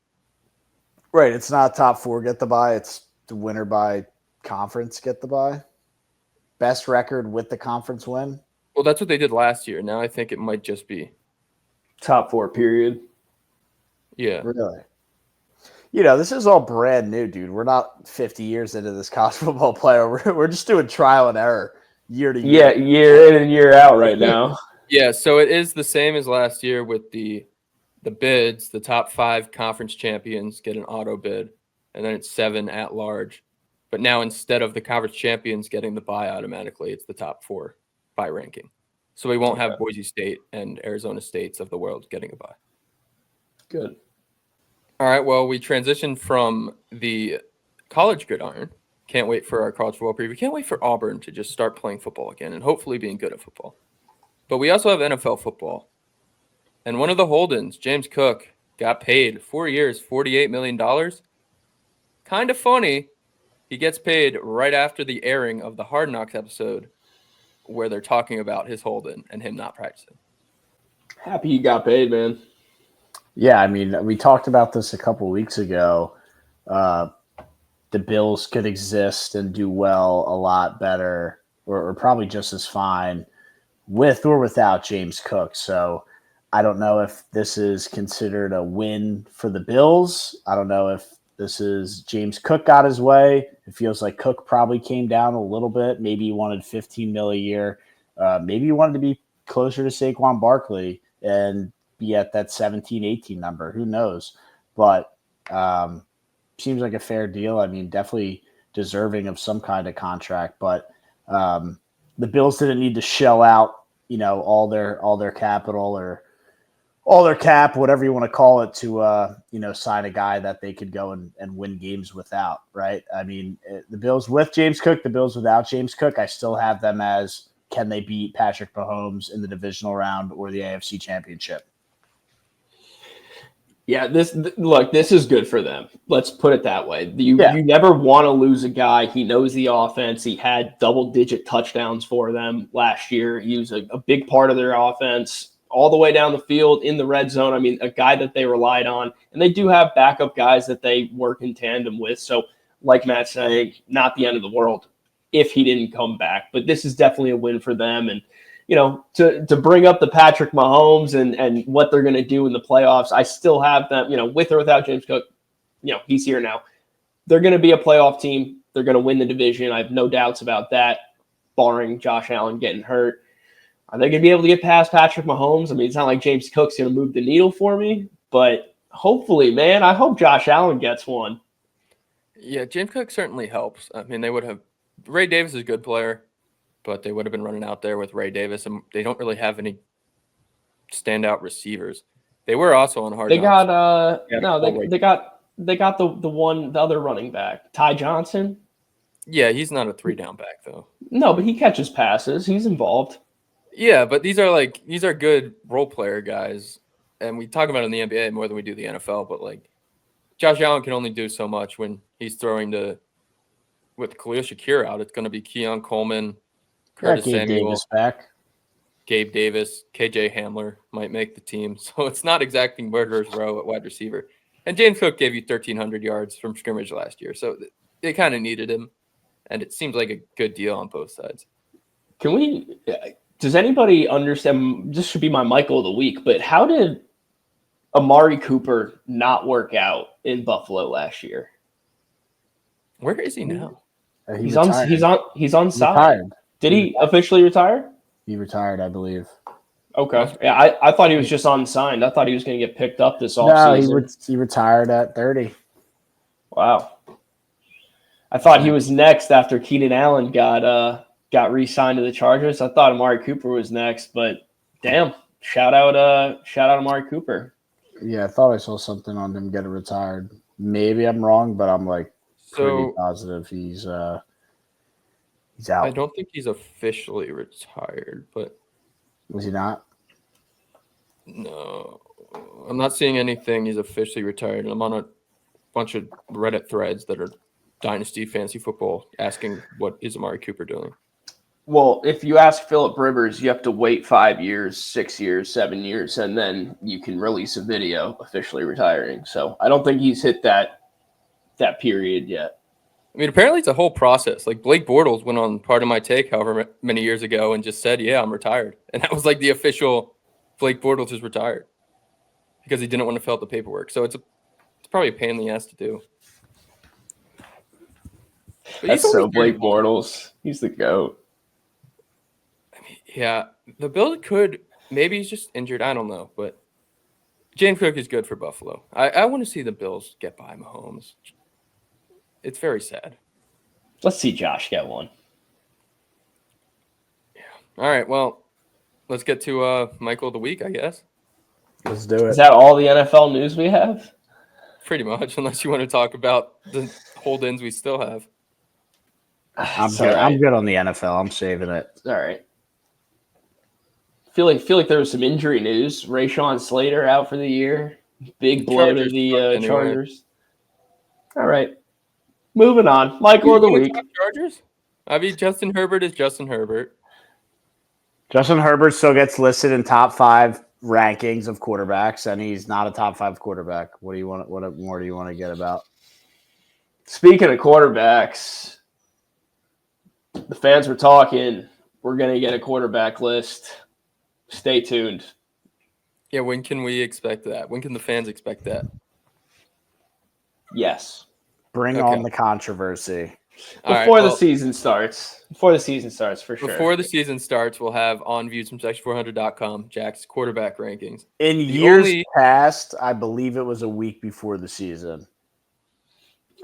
[SPEAKER 2] Right. It's not top 4 get the bye. It's the winner by conference get the bye. Best record with the conference win.
[SPEAKER 1] Well, that's what they did last year. Now I think it might just be
[SPEAKER 4] Top 4 period.
[SPEAKER 1] Yeah.
[SPEAKER 2] Really? This is all brand new, dude. We're not 50 years into this college football player. We're just doing trial and error year to year.
[SPEAKER 4] Yeah, year in and year out right now.
[SPEAKER 1] Yeah, so it is the same as last year with the bids. The top 5 conference champions get an auto bid, and then it's 7 at large. But now instead of the conference champions getting the bye automatically, it's the top 4 by ranking. So we won't have Boise State and Arizona States of the world getting a bye.
[SPEAKER 4] Good.
[SPEAKER 1] All right, well, we transitioned from the college gridiron. Can't wait for our college football preview. Can't wait for Auburn to just start playing football again and hopefully being good at football. But we also have NFL football. And one of the Holdens, James Cook, got paid 4 years, $48 million. Kind of funny. He gets paid right after the airing of the Hard Knocks episode where they're talking about his Holden and him not practicing.
[SPEAKER 4] Happy you got paid, man.
[SPEAKER 2] Yeah, I mean, we talked about this a couple weeks ago. The Bills could exist and do well a lot better or probably just as fine with or without James Cook. So I don't know if this is considered a win for the Bills. I don't know if this is James Cook got his way. It feels like Cook probably came down a little bit. Maybe he wanted $15 million a year. Maybe he wanted to be closer to Saquon Barkley and be at that 17, 18 number. Who knows? But seems like a fair deal. I mean, definitely deserving of some kind of contract. But the Bills didn't need to shell out, all their capital or all their cap, whatever you want to call it, to sign a guy that they could go and win games without, right? I mean, the Bills with James Cook, the Bills without James Cook, I still have them as, can they beat Patrick Mahomes in the divisional round or the AFC Championship?
[SPEAKER 4] Yeah, this is good for them. Let's put it that way. You never want to lose a guy. He knows the offense. He had double-digit touchdowns for them last year. He was a big part of their offense all the way down the field in the red zone. I mean, a guy that they relied on. And they do have backup guys that they work in tandem with. So, like Matt's saying, not the end of the world if he didn't come back. But this is definitely a win for them. And, to bring up the Patrick Mahomes and what they're going to do in the playoffs, I still have them, with or without James Cook, he's here now. They're going to be a playoff team. They're going to win the division. I have no doubts about that, barring Josh Allen getting hurt. Are they going to be able to get past Patrick Mahomes? I mean, it's not like James Cook's going to move the needle for me, but hopefully, man, I hope Josh Allen gets one.
[SPEAKER 1] Yeah, James Cook certainly helps. I mean, Ray Davis is a good player, but they would have been running out there with Ray Davis, and they don't really have any standout receivers. They were also on hard.
[SPEAKER 4] They got the other running back, Ty Johnson.
[SPEAKER 1] Yeah, he's not a 3-down back though.
[SPEAKER 4] No, but he catches passes. He's involved.
[SPEAKER 1] Yeah, but these are good role player guys, and we talk about it in the NBA more than we do the NFL. But Josh Allen can only do so much when he's throwing with Khalil Shakir out. It's going to be Keon Coleman, Curtis Samuel,
[SPEAKER 2] Davis back.
[SPEAKER 1] Gabe Davis, KJ Hamler might make the team. So it's not exactly murderer's row at wide receiver. And James Cook gave you 1,300 yards from scrimmage last year, so they kind of needed him, and it seems like a good deal on both sides.
[SPEAKER 4] Does anybody understand? This should be my Michael of the week, but how did Amari Cooper not work out in Buffalo last year?
[SPEAKER 1] Where is he now?
[SPEAKER 2] He
[SPEAKER 4] He's on side.
[SPEAKER 2] Retired.
[SPEAKER 4] Did he officially retire?
[SPEAKER 2] He retired, I believe.
[SPEAKER 4] Okay. Yeah, I thought he was just unsigned. I thought he was going to get picked up this
[SPEAKER 2] No,
[SPEAKER 4] offseason.
[SPEAKER 2] he retired at 30.
[SPEAKER 4] Wow. I thought he was next after Keenan Allen got re-signed to the Chargers. I thought Amari Cooper was next, but damn, shout out Amari Cooper.
[SPEAKER 2] Yeah, I thought I saw something on him getting retired. Maybe I'm wrong, but I'm like pretty positive he's out.
[SPEAKER 1] I don't think he's officially retired, but
[SPEAKER 2] Was he not?
[SPEAKER 1] no, I'm not seeing anything. He's officially retired. I'm on a bunch of Reddit threads that are Dynasty Fantasy Football asking what is Amari Cooper doing.
[SPEAKER 4] Well, if you ask Phillip Rivers, you have to wait 5 years, 6 years, 7 years, and then you can release a video officially retiring. So I don't think he's hit that period yet.
[SPEAKER 1] I mean, apparently it's a whole process. Like Blake Bortles went on Part of My Take however many years ago and just said, yeah, I'm retired. And that was like the official Blake Bortles is retired because he didn't want to fill out the paperwork. So it's probably a pain in the ass to do. But
[SPEAKER 4] That's so Blake Bortles. He's the GOAT.
[SPEAKER 1] I mean, yeah, the Bills could – maybe he's just injured. I don't know. But James Cook is good for Buffalo. I want to see the Bills get by Mahomes. It's very sad.
[SPEAKER 4] Let's see Josh get one.
[SPEAKER 1] Yeah. All right, well, let's get to Michael of the Week, I guess.
[SPEAKER 2] Let's do it.
[SPEAKER 4] Is that all the NFL news we have?
[SPEAKER 1] Pretty much, unless you want to talk about the hold-ins we still have.
[SPEAKER 2] I'm good. Right. I'm good on the NFL. I'm saving it.
[SPEAKER 4] All right. Feel like there was some injury news. Rashawn Slater out for the year. Big blow to the Chargers. All right. Moving on. Michael of the Week.
[SPEAKER 1] Chargers? I mean, Justin Herbert is Justin Herbert.
[SPEAKER 2] Justin Herbert still gets listed in top 5 rankings of quarterbacks, and he's not a top 5 quarterback. What more do you want to get about?
[SPEAKER 4] Speaking of quarterbacks, the fans were talking. We're going to get a quarterback list. Stay tuned.
[SPEAKER 1] Yeah, when can we expect that? When can the fans expect that?
[SPEAKER 4] Yes.
[SPEAKER 2] Bring on the controversy.
[SPEAKER 4] Before the season starts. Before the season starts, for sure.
[SPEAKER 1] Before the season starts, we'll have on views from section400.com Jack's quarterback rankings.
[SPEAKER 2] In years past, I believe it was a week before the season.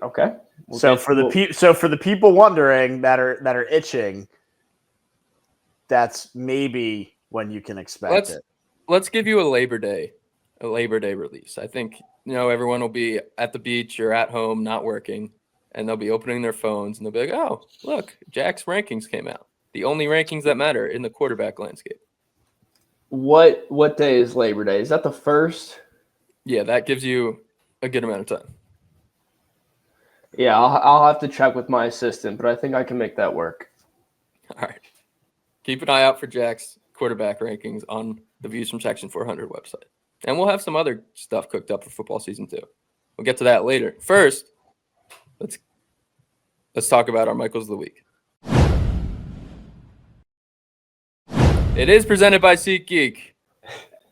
[SPEAKER 4] Okay.
[SPEAKER 2] So for the people wondering that are itching, that's maybe when you can expect it.
[SPEAKER 1] Let's give you a Labor Day release. I think everyone will be at the beach or at home, not working, and they'll be opening their phones and they'll be like, "Oh, look, Jack's rankings came out. The only rankings that matter in the quarterback landscape."
[SPEAKER 4] What day is Labor Day? Is that the 1st?
[SPEAKER 1] Yeah, that gives you a good amount of time.
[SPEAKER 4] Yeah, I'll have to check with my assistant, but I think I can make that work.
[SPEAKER 1] All right. Keep an eye out for Jack's quarterback rankings on the Views from Section 400 website. And we'll have some other stuff cooked up for football season 2. We'll get to that later. First, let's talk about our Michaels of the Week. It is presented by SeatGeek.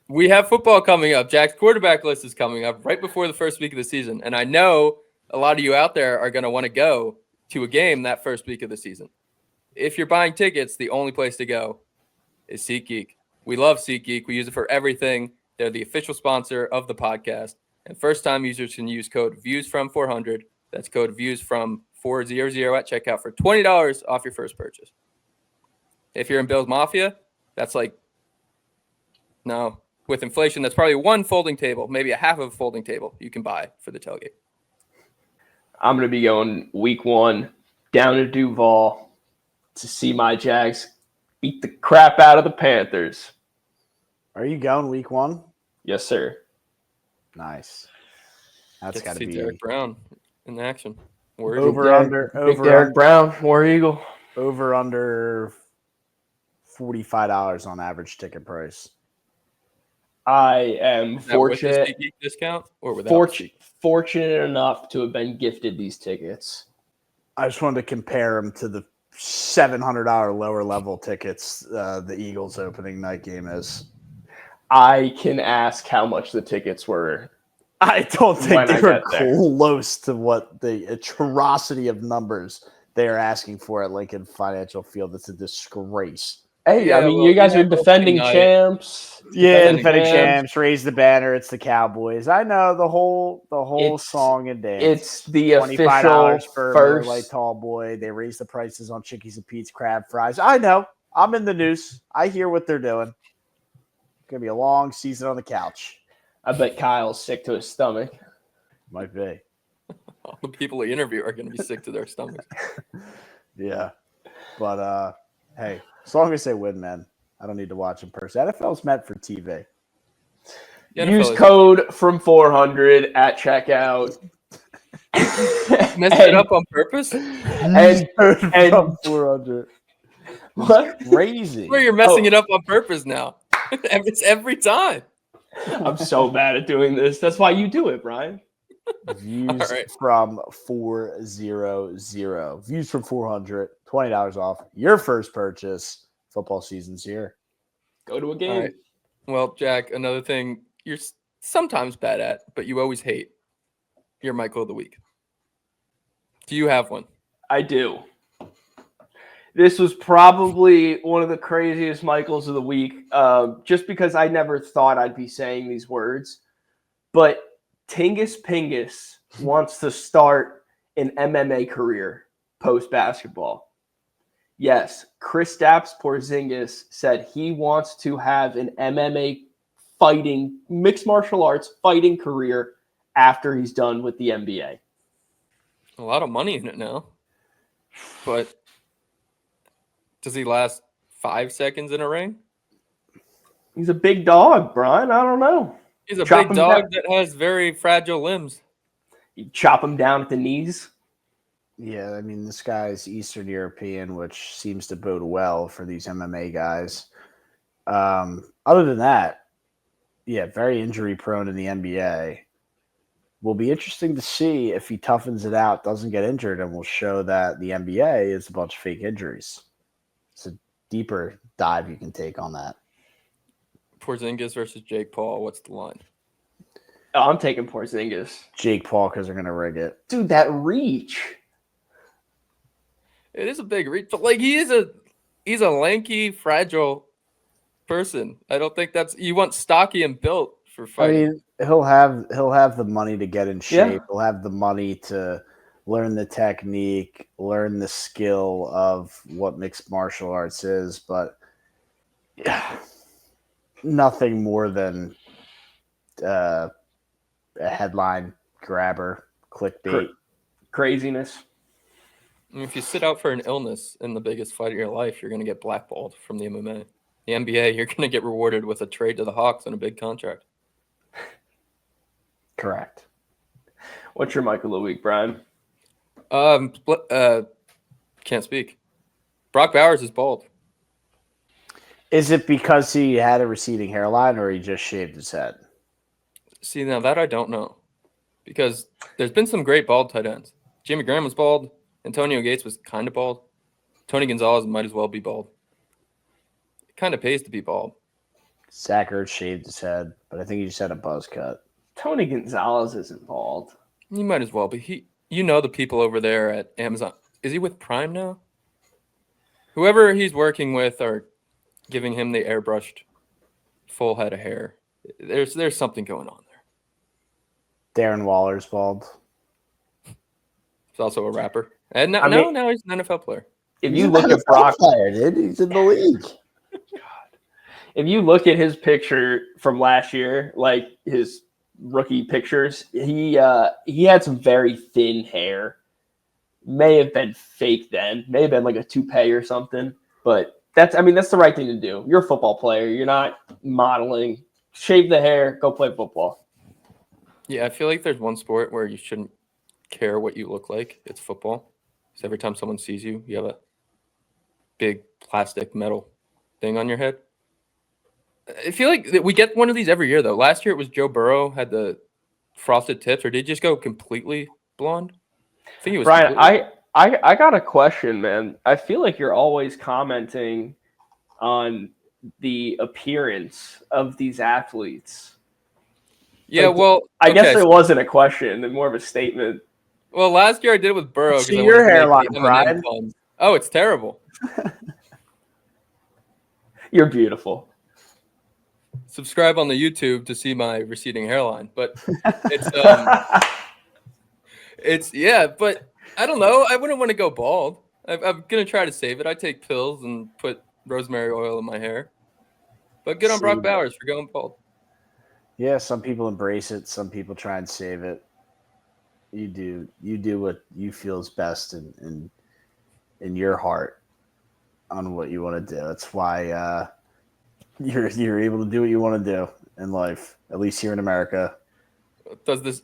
[SPEAKER 1] We have football coming up. Jack's quarterback list is coming up right before the first week of the season. And I know a lot of you out there are going to want to go to a game that first week of the season. If you're buying tickets, the only place to go is SeatGeek. We love SeatGeek. We use it for everything. They're the official sponsor of the podcast. And first-time users can use code VIEWSFROM400. That's code VIEWSFROM400 at checkout for $20 off your first purchase. If you're in Bills Mafia, that's with inflation, that's probably one folding table, maybe a half of a folding table you can buy for the tailgate.
[SPEAKER 4] I'm going to be going week 1 down to Duval to see my Jags beat the crap out of the Panthers.
[SPEAKER 2] Are you going week 1?
[SPEAKER 4] Yes, sir.
[SPEAKER 2] Nice. That's got to be
[SPEAKER 1] Derek Brown in action.
[SPEAKER 4] Derek Brown, War Eagle.
[SPEAKER 2] Over under $45 on average ticket price.
[SPEAKER 4] I am fortunate.
[SPEAKER 1] With the discount or without?
[SPEAKER 4] Fortunate enough to have been gifted these tickets.
[SPEAKER 2] I just wanted to compare them to the $700 lower level tickets the Eagles opening night game is.
[SPEAKER 4] I can ask how much the tickets were
[SPEAKER 2] I don't think
[SPEAKER 4] when
[SPEAKER 2] they
[SPEAKER 4] I
[SPEAKER 2] were
[SPEAKER 4] get there.
[SPEAKER 2] close to what the atrocity of numbers they are asking for at Lincoln Financial Field. It's a disgrace.
[SPEAKER 4] Hey,
[SPEAKER 1] Yeah,
[SPEAKER 4] I mean,
[SPEAKER 1] well,
[SPEAKER 4] you guys
[SPEAKER 1] yeah,
[SPEAKER 4] are defending
[SPEAKER 1] opening night.
[SPEAKER 4] champs.
[SPEAKER 2] Yeah, defending champs, raise the banner. It's the Cowboys. I know the whole
[SPEAKER 4] It's-
[SPEAKER 2] song and dance.
[SPEAKER 4] It's the
[SPEAKER 2] $25
[SPEAKER 4] official
[SPEAKER 2] for a Miller
[SPEAKER 4] first.
[SPEAKER 2] Lite Tall Boy. They raise the prices on Chickies and Pete's crab fries. I know. I'm in the news. I hear what they're doing. It's gonna be a long season on the couch.
[SPEAKER 4] I bet Kyle's sick to his stomach.
[SPEAKER 2] Might be.
[SPEAKER 1] All the people we interview are going to be sick to their stomachs.
[SPEAKER 2] Yeah. But hey, as long as they win, man, I don't need to watch in person. NFL's meant for TV.
[SPEAKER 1] The
[SPEAKER 4] Use
[SPEAKER 1] NFL is-
[SPEAKER 4] code from 400 at checkout.
[SPEAKER 1] messed it up on purpose.
[SPEAKER 4] And
[SPEAKER 2] From 400.
[SPEAKER 4] what?
[SPEAKER 2] Crazy.
[SPEAKER 1] Where you're messing it up on purpose now. It's every time.
[SPEAKER 4] I'm so bad at doing this. That's why you do it, Brian.
[SPEAKER 2] Views
[SPEAKER 1] All right.
[SPEAKER 2] from 400. Views from 400. $20 off your first purchase. Football season's here.
[SPEAKER 4] Go to a
[SPEAKER 1] All
[SPEAKER 4] game.
[SPEAKER 1] right. Well, Jack, another thing you're sometimes bad at, but you always hate. Your Michael of the Week. Do you have one?
[SPEAKER 4] I do. This was probably one of the craziest Michaels of the week, just because I never thought I'd be saying these words. But Tingus Pingus wants to start an MMA career post-basketball. Yes, Kristaps Porzingis said he wants to have an MMA fighting, mixed martial arts fighting career after he's done with the NBA.
[SPEAKER 1] A lot of money in it now. But does he last 5 seconds in a ring?
[SPEAKER 4] He's a big dog, Brian. I don't know.
[SPEAKER 1] He's a
[SPEAKER 4] Chop
[SPEAKER 1] big
[SPEAKER 4] him
[SPEAKER 1] dog
[SPEAKER 4] down.
[SPEAKER 1] that has very fragile limbs.
[SPEAKER 4] You chop him down at the knees.
[SPEAKER 2] Yeah, I mean, this guy's Eastern European, which seems to bode well for these MMA guys. Other than that, yeah, very injury prone in the NBA. Will be interesting to see if he toughens it out, doesn't get injured, and will show that the NBA is a bunch of fake injuries. It's a deeper dive you can take on that.
[SPEAKER 1] Porzingis versus Jake Paul. What's the line?
[SPEAKER 4] Oh, I'm taking Porzingis.
[SPEAKER 2] Jake Paul, because they're going to rig it.
[SPEAKER 4] Dude, that reach.
[SPEAKER 1] It is a big reach, but like he's a lanky, fragile person. I don't think that's you want stocky and built for
[SPEAKER 2] I
[SPEAKER 1] fighting.
[SPEAKER 2] mean, he'll have the money to get in shape.
[SPEAKER 4] Yeah.
[SPEAKER 2] He'll have the money to learn the technique, learn the skill of what mixed martial arts is, but nothing more than a headline grabber, clickbait.
[SPEAKER 4] Craziness.
[SPEAKER 1] I mean, if you sit out for an illness in the biggest fight of your life, you're going to get blackballed from the MMA. The NBA, you're going to get rewarded with a trade to the Hawks and a big contract.
[SPEAKER 2] Correct.
[SPEAKER 4] What's your Michael of the week, Brian?
[SPEAKER 1] Can't speak. Brock Bowers is bald.
[SPEAKER 2] Is it because he had a receding hairline or he just shaved his head?
[SPEAKER 1] See, now that I don't know. Because there's been some great bald tight ends. Jimmy Graham was bald. Antonio Gates was kind of bald. Tony Gonzalez might as well be bald. It kind of pays to be bald.
[SPEAKER 2] Zach Ertz shaved his head, but I think he just had a buzz cut.
[SPEAKER 4] Tony Gonzalez isn't bald.
[SPEAKER 1] He might as well be. The people over there at Amazon. Is he with Prime now? Whoever he's working with are giving him the airbrushed full head of hair. There's something going on there.
[SPEAKER 2] Darren Waller's bald.
[SPEAKER 1] He's also a rapper. And now he's an NFL player.
[SPEAKER 4] If you look at Brock,
[SPEAKER 2] player, dude, he's in the league.
[SPEAKER 4] if you look at his picture from last year, like his rookie pictures, he had some very thin hair. May have been fake then. May have been like a toupee or something. But that's the right thing to do. You're a football player. You're not modeling. Shave the hair. Go play football.
[SPEAKER 1] Yeah, I feel like there's one sport where you shouldn't care what you look like. It's football. So every time someone sees you, you have a big plastic metal thing on your head. I feel like we get one of these every year, though. Last year it was Joe Burrow had the frosted tips, or did he just go completely blonde? I think it was
[SPEAKER 4] Brian,
[SPEAKER 1] completely-
[SPEAKER 4] I got a question, man. I feel like you're always commenting on the appearance of these athletes.
[SPEAKER 1] Yeah, well,
[SPEAKER 4] I guess
[SPEAKER 1] okay,
[SPEAKER 4] it wasn't a question, and more of a statement.
[SPEAKER 1] well, last year I did it with Burrow
[SPEAKER 2] See
[SPEAKER 1] because I
[SPEAKER 2] your
[SPEAKER 1] wanted to
[SPEAKER 2] hairline,
[SPEAKER 1] make the
[SPEAKER 2] Brian.
[SPEAKER 1] M&M puns. Oh, it's terrible.
[SPEAKER 4] You're beautiful.
[SPEAKER 1] Subscribe on the YouTube to see my receding hairline, but it's but I don't know. I wouldn't want to go bald. I'm gonna try to save it. I take pills and put rosemary oil in my hair. But good on Brock
[SPEAKER 2] Save it.
[SPEAKER 1] Bowers for going bald.
[SPEAKER 2] Yeah, some people embrace it. Some people try and save it. You do what you feel is best in your heart on what you want to do. That's why you're able to do what you want to do in life, at least here in America.
[SPEAKER 1] Does this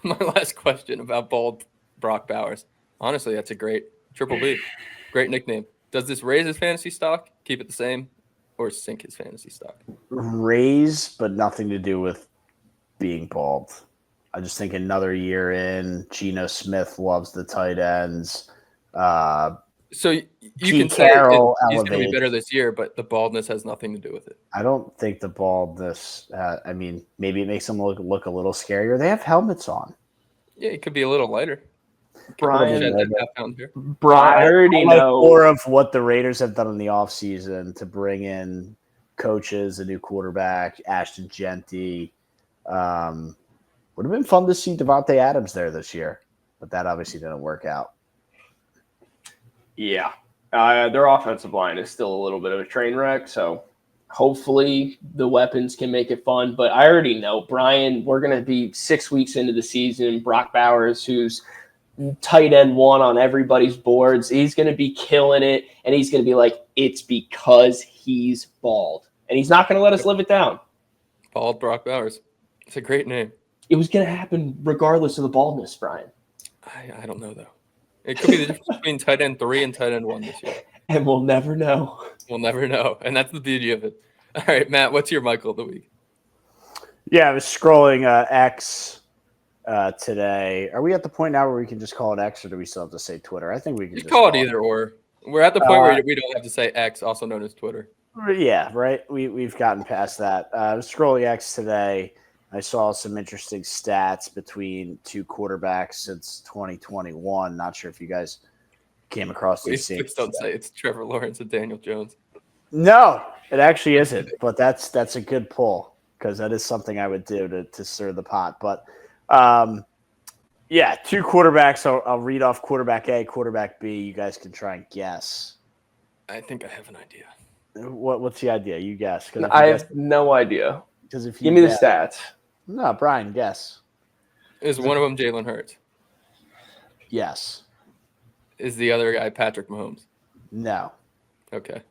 [SPEAKER 1] my last question about bald Brock Bowers? Honestly, that's a great Triple B, great nickname. Does this raise his fantasy stock? Keep it the same, or sink his fantasy stock?
[SPEAKER 2] Raise, but nothing to do with being bald. I just think another year in, Geno Smith loves the tight ends.
[SPEAKER 1] So you
[SPEAKER 2] Pete
[SPEAKER 1] can say
[SPEAKER 2] Carroll
[SPEAKER 1] he's going to be
[SPEAKER 2] elevates.
[SPEAKER 1] better this year, but the baldness has nothing to do with it.
[SPEAKER 2] I don't think the baldness. I mean, maybe it makes them look a little scarier. They have helmets on.
[SPEAKER 1] Yeah, it could be a little lighter.
[SPEAKER 4] Brian,
[SPEAKER 1] Shed that half-pound hair.
[SPEAKER 4] Brian, I already know.
[SPEAKER 2] More of what the Raiders have done in the offseason to bring in coaches, a new quarterback, Ashton Genty. Would have been fun to see Devontae Adams there this year, but that obviously didn't work out.
[SPEAKER 4] Yeah. Their offensive line is still a little bit of a train wreck, so hopefully the weapons can make it fun. But I already know, Brian, we're going to be 6 weeks into the season. Brock Bowers, who's tight end one on everybody's boards, he's going to be killing it, and he's going to be like, it's because he's bald. And he's not going to let us live it down.
[SPEAKER 1] Bald Brock Bowers. It's a great name.
[SPEAKER 4] It was going to happen regardless of the baldness, Brian.
[SPEAKER 1] I don't know, though. It could be the difference between tight end 3 and tight end 1 this year.
[SPEAKER 4] And we'll never know.
[SPEAKER 1] We'll never know, and that's the beauty of it. All right, Matt, what's your Michael of the week?
[SPEAKER 2] Yeah, I was scrolling X today. Are we at the point now where we can just call it X, or do we still have to say Twitter? I think we can
[SPEAKER 1] You
[SPEAKER 2] just
[SPEAKER 1] call it either or. We're at the point where we don't have to say X, also known as Twitter.
[SPEAKER 2] Yeah, right. We've gotten past that. I was scrolling X today. I saw some interesting stats between two quarterbacks since 2021. Not sure if you guys came across these same.
[SPEAKER 1] Please don't say it's Trevor Lawrence and Daniel Jones.
[SPEAKER 2] No, it actually isn't. But that's a good pull because that is something I would do to stir the pot. But yeah, two quarterbacks. I'll read off quarterback A, quarterback B. You guys can try and guess.
[SPEAKER 1] I think I have an idea.
[SPEAKER 2] What's the idea? You guess.
[SPEAKER 4] I have no idea.
[SPEAKER 2] Because if you
[SPEAKER 4] Give me the stats.
[SPEAKER 2] No, Brian, guess.
[SPEAKER 1] Is one of them Jalen Hurts?
[SPEAKER 2] Yes.
[SPEAKER 1] Is the other guy Patrick Mahomes?
[SPEAKER 2] No.
[SPEAKER 1] Okay.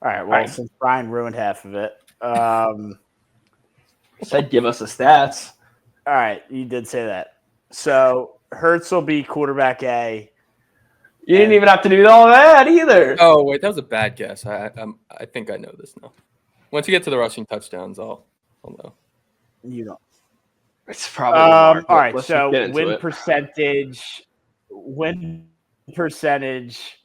[SPEAKER 2] All right. Well, since Brian ruined half of it,
[SPEAKER 4] said give us the stats.
[SPEAKER 2] All right, you did say that. So Hurts will be quarterback A.
[SPEAKER 4] You didn't even have to do all that either.
[SPEAKER 1] Oh wait, that was a bad guess. I think I know this now. Once you get to the rushing touchdowns, I'll know.
[SPEAKER 2] You don't.
[SPEAKER 4] It's probably
[SPEAKER 2] all right.
[SPEAKER 4] Let's
[SPEAKER 2] So
[SPEAKER 4] get into
[SPEAKER 2] win
[SPEAKER 4] it.
[SPEAKER 2] percentage. Win percentage.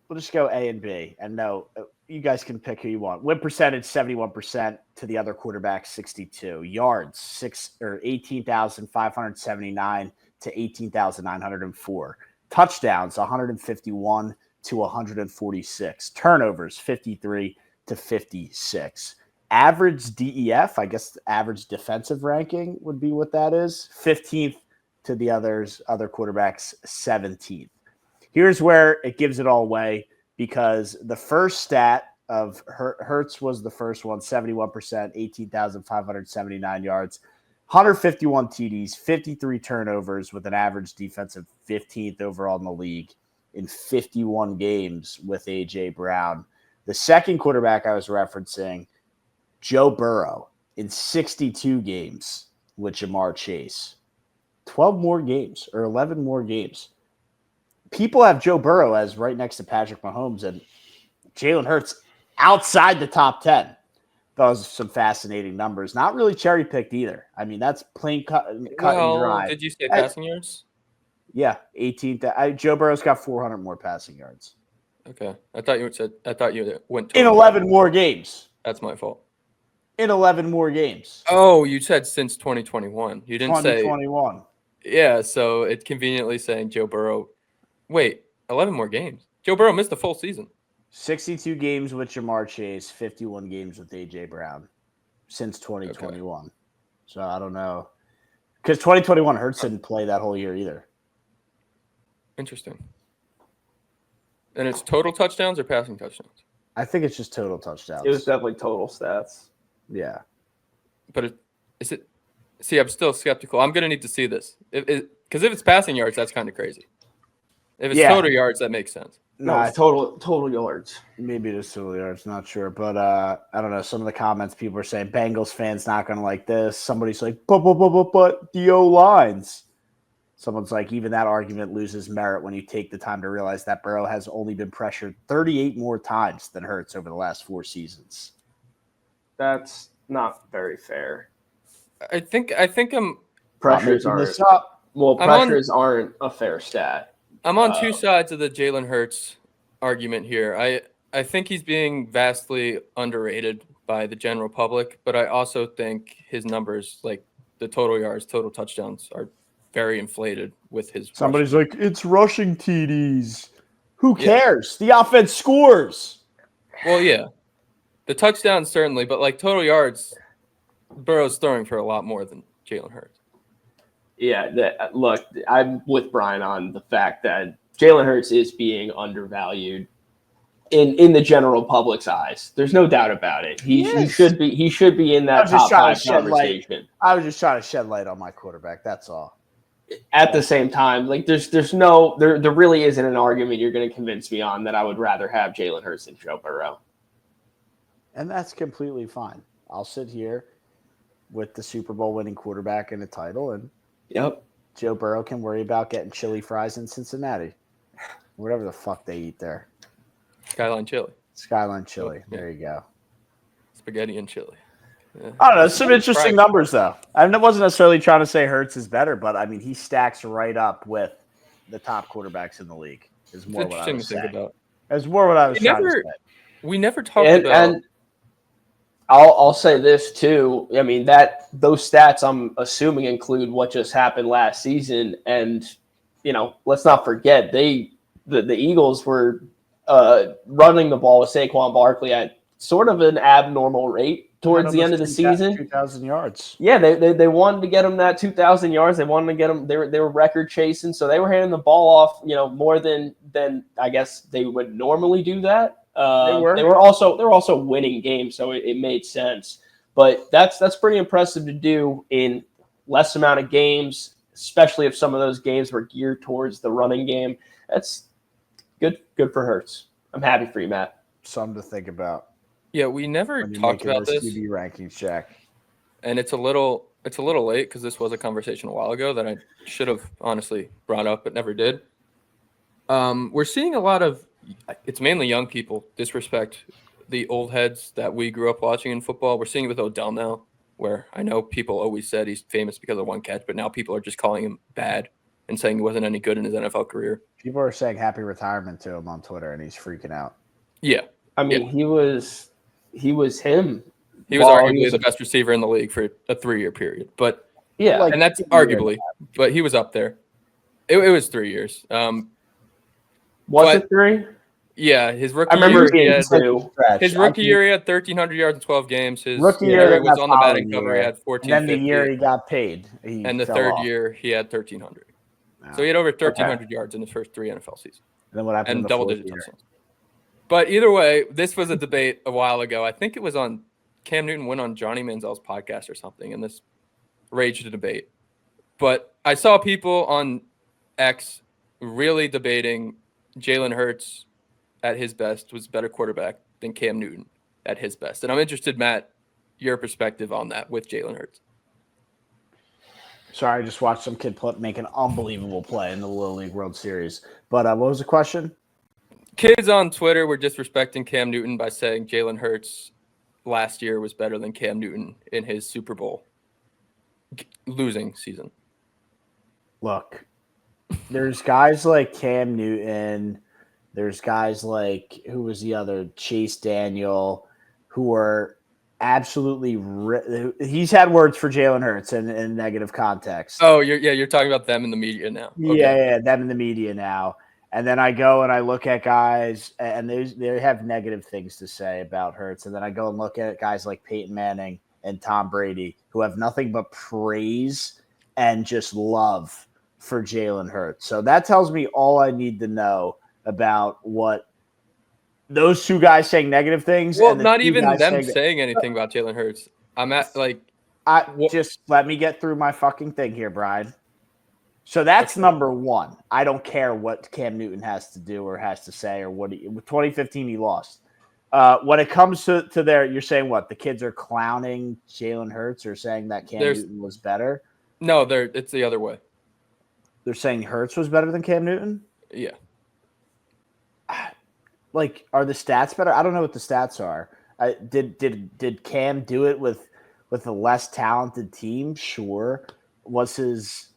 [SPEAKER 2] We'll just go A and B, and no, you guys can pick who you want. Win percentage 71% to the other quarterback 62. Yards 18,579 to 18,904. Touchdowns 151 to 146. Turnovers 53 to 56. Average DEF, I guess the average defensive ranking would be what that is. 15th to the other quarterbacks 17th. Here's where it gives it all away because the first stat of Hurts was the first one, 71%, 18,579 yards, 151 TDs, 53 turnovers with an average defensive 15th overall in the league in 51 games with A.J. Brown. The second quarterback I was referencing, Joe Burrow, in 62 games with Jamar Chase. 12 more games or 11 more games. People have Joe Burrow as right next to Patrick Mahomes and Jalen Hurts outside the top 10. Those some fascinating numbers. Not really cherry picked either. I mean, that's plain cut and dry.
[SPEAKER 1] Did you say passing yards?
[SPEAKER 2] Yeah, 18. Joe Burrow's got 400 more passing yards.
[SPEAKER 1] Okay, I thought you went
[SPEAKER 2] in 11 more games.
[SPEAKER 1] That's my fault.
[SPEAKER 2] in 11 more games.
[SPEAKER 1] Oh, you said since 2021. You didn't say
[SPEAKER 2] 2021.
[SPEAKER 1] Yeah, so it's conveniently saying Joe Burrow. Wait, 11 more games. Joe Burrow missed the full season.
[SPEAKER 2] 62 games with Jamar Chase, 51 games with A.J. Brown since 2021. Okay. So I don't know. Because 2021 Hurts didn't play that whole year either.
[SPEAKER 1] Interesting. And it's total touchdowns or passing touchdowns?
[SPEAKER 2] I think it's just total touchdowns.
[SPEAKER 4] It was definitely total stats.
[SPEAKER 2] Yeah.
[SPEAKER 1] But is it? See, I'm still skeptical. I'm going to need to see this. Because if it's passing yards, that's kind of crazy. If it's total yards, that makes sense.
[SPEAKER 4] No, it's total yards.
[SPEAKER 2] Maybe it is total yards. Not sure. But I don't know. Some of the comments, people are saying Bengals fans not going to like this. Somebody's like, but the O-lines. Someone's like, even that argument loses merit when you take the time to realize that Burrow has only been pressured 38 more times than Hurts over the last 4 seasons.
[SPEAKER 4] That's not very fair.
[SPEAKER 1] I think
[SPEAKER 4] pressures aren't. Well, pressures aren't a fair stat.
[SPEAKER 1] I'm on two sides of the Jalen Hurts argument here. I think he's being vastly underrated by the general public, but I also think his numbers, like the total yards, total touchdowns, are very inflated with his.
[SPEAKER 2] Somebody's like, it's rushing TDs. Who cares? The offense scores.
[SPEAKER 1] Well, yeah, the touchdowns certainly, but like total yards, Burrow's throwing for a lot more than Jalen Hurts.
[SPEAKER 4] Yeah, look, I'm with Brian on the fact that Jalen Hurts is being undervalued in the general public's eyes. There's no doubt about it. He should be in that top 5 conversation.
[SPEAKER 2] I was just trying to shed light on my quarterback. That's all.
[SPEAKER 4] At the same time, like there really isn't an argument you're going to convince me on that I would rather have Jalen Hurts than Joe Burrow.
[SPEAKER 2] And that's completely fine. I'll sit here with the Super Bowl winning quarterback and the title, and Joe Burrow can worry about getting chili fries in Cincinnati. Whatever the fuck they eat there.
[SPEAKER 1] Skyline chili.
[SPEAKER 2] There you go.
[SPEAKER 1] Spaghetti and chili. Yeah.
[SPEAKER 2] I don't know. Some interesting numbers, though. I wasn't necessarily trying to say Hurts is better, but I mean, he stacks right up with the top quarterbacks in the league. Is more what I was saying. That's more what I was trying to say.
[SPEAKER 1] We never talked about.
[SPEAKER 4] And I'll say this too. I mean, those stats I'm assuming include what just happened last season, and let's not forget the Eagles were running the ball with Saquon Barkley at sort of an abnormal rate towards the end of the season.
[SPEAKER 2] 2,000 yards.
[SPEAKER 4] Yeah, they wanted to get him that 2,000 yards. They wanted to get him. They were record chasing, so they were handing the ball off, more than I guess they would normally do that. They were also winning games, so it made sense. But that's pretty impressive to do in less amount of games, especially if some of those games were geared towards the running game. That's good for Hurts. I'm happy for you, Matt.
[SPEAKER 2] Something to think about.
[SPEAKER 1] Yeah, we never talked about this.
[SPEAKER 2] QB rankings, Jack.
[SPEAKER 1] And it's a little late because this was a conversation a while ago that I should have honestly brought up but never did. We're seeing a lot of. It's mainly young people disrespect the old heads that we grew up watching in football. We're seeing it with Odell now, where I know people always said he's famous because of one catch, but now people are just calling him bad and saying he wasn't any good in his NFL career.
[SPEAKER 2] People are saying happy retirement to him on Twitter, and he's freaking out.
[SPEAKER 1] Yeah.
[SPEAKER 4] I mean, he was him.
[SPEAKER 1] He was arguably the best receiver in the league for a 3-year period. But
[SPEAKER 4] yeah,
[SPEAKER 1] and that's arguably, but he was up there. It was 3 years.
[SPEAKER 4] Was it 3?
[SPEAKER 1] Yeah, his rookie.
[SPEAKER 4] I remember
[SPEAKER 1] year,
[SPEAKER 4] his
[SPEAKER 1] rookie year, he had 1,300 yards in 12 games. His
[SPEAKER 2] rookie year
[SPEAKER 1] he was on the batting cover. He had 1,450.
[SPEAKER 2] And then the year he got paid,
[SPEAKER 1] and the third year he had 1,300. Wow. So he had over 1,300 yards in his first 3 NFL seasons.
[SPEAKER 2] And then what happened?
[SPEAKER 1] And double-digit touchdowns. But either way, this was a debate a while ago. I think it was on Cam Newton went on Johnny Manziel's podcast or something, and this raged a debate. But I saw people on X really debating Jalen Hurts at his best was a better quarterback than Cam Newton at his best. And I'm interested, Matt, your perspective on that with Jalen Hurts.
[SPEAKER 2] Sorry, I just watched some kid make an unbelievable play in the Little League World Series. But what was the question?
[SPEAKER 1] Kids on Twitter were disrespecting Cam Newton by saying Jalen Hurts last year was better than Cam Newton in his Super Bowl losing season.
[SPEAKER 2] Look, there's guys like Cam Newton. There's guys like, who was the other? Chase Daniel, who are absolutely he's had words for Jalen Hurts in negative context.
[SPEAKER 1] Oh, you're talking about them in the media now.
[SPEAKER 2] Yeah, them in the media now. And then I go and I look at guys, and they have negative things to say about Hurts. And then I go and look at guys like Peyton Manning and Tom Brady, who have nothing but praise and just love for Jalen Hurts. So that tells me all I need to know about what those two guys saying negative things.
[SPEAKER 1] Well,
[SPEAKER 2] and the
[SPEAKER 1] not
[SPEAKER 2] two
[SPEAKER 1] even
[SPEAKER 2] guys
[SPEAKER 1] them saying anything about Jalen Hurts. I'm at like,
[SPEAKER 2] just let me get through my fucking thing here, Brian. So that's number one. I don't care what Cam Newton has to do or has to say or what. 2015 he lost. When it comes to their, you're saying what? The kids are clowning Jalen Hurts or saying that Cam Newton was better?
[SPEAKER 1] No, it's the other way.
[SPEAKER 2] They're saying Hurts was better than Cam Newton?
[SPEAKER 1] Yeah.
[SPEAKER 2] Like, are the stats better? I don't know what the stats are. Did Cam do it with a less talented team? Sure. Was his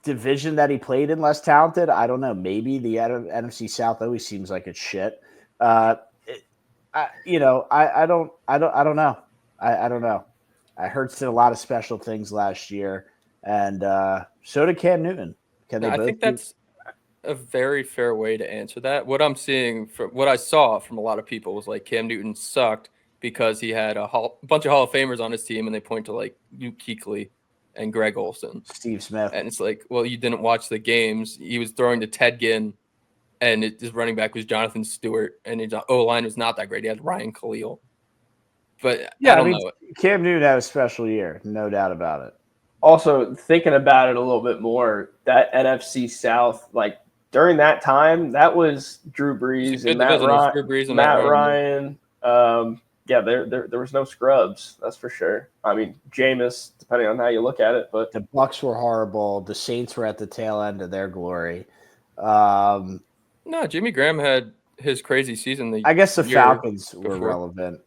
[SPEAKER 2] division that he played in less talented? I don't know. Maybe the NFC South always seems like it's shit. I don't know. I don't know. Hurts did a lot of special things last year, and so did Cam Newton.
[SPEAKER 1] I think that's a very fair way to answer that. What I'm seeing from what I saw from a lot of people was like Cam Newton sucked because he had a bunch of Hall of Famers on his team, and they point to like Luke Kuechly and Greg Olsen,
[SPEAKER 2] Steve Smith,
[SPEAKER 1] and it's like, well, you didn't watch the games. He was throwing to Ted Ginn, and his running back was Jonathan Stewart, and his O-line was not that great. He had Ryan Khalil, but
[SPEAKER 2] yeah,
[SPEAKER 1] I don't know.
[SPEAKER 2] Cam Newton had a special year, no doubt about it.
[SPEAKER 4] Also, thinking about it a little bit more, that NFC South, like during that time, that was Drew Brees and Matt Ryan. There was no scrubs, that's for sure. I mean, Jameis, depending on how you look at it, but
[SPEAKER 2] the Bucs were horrible. The Saints were at the tail end of their glory.
[SPEAKER 1] No, Jimmy Graham had his crazy season.
[SPEAKER 2] I guess the Falcons were relevant.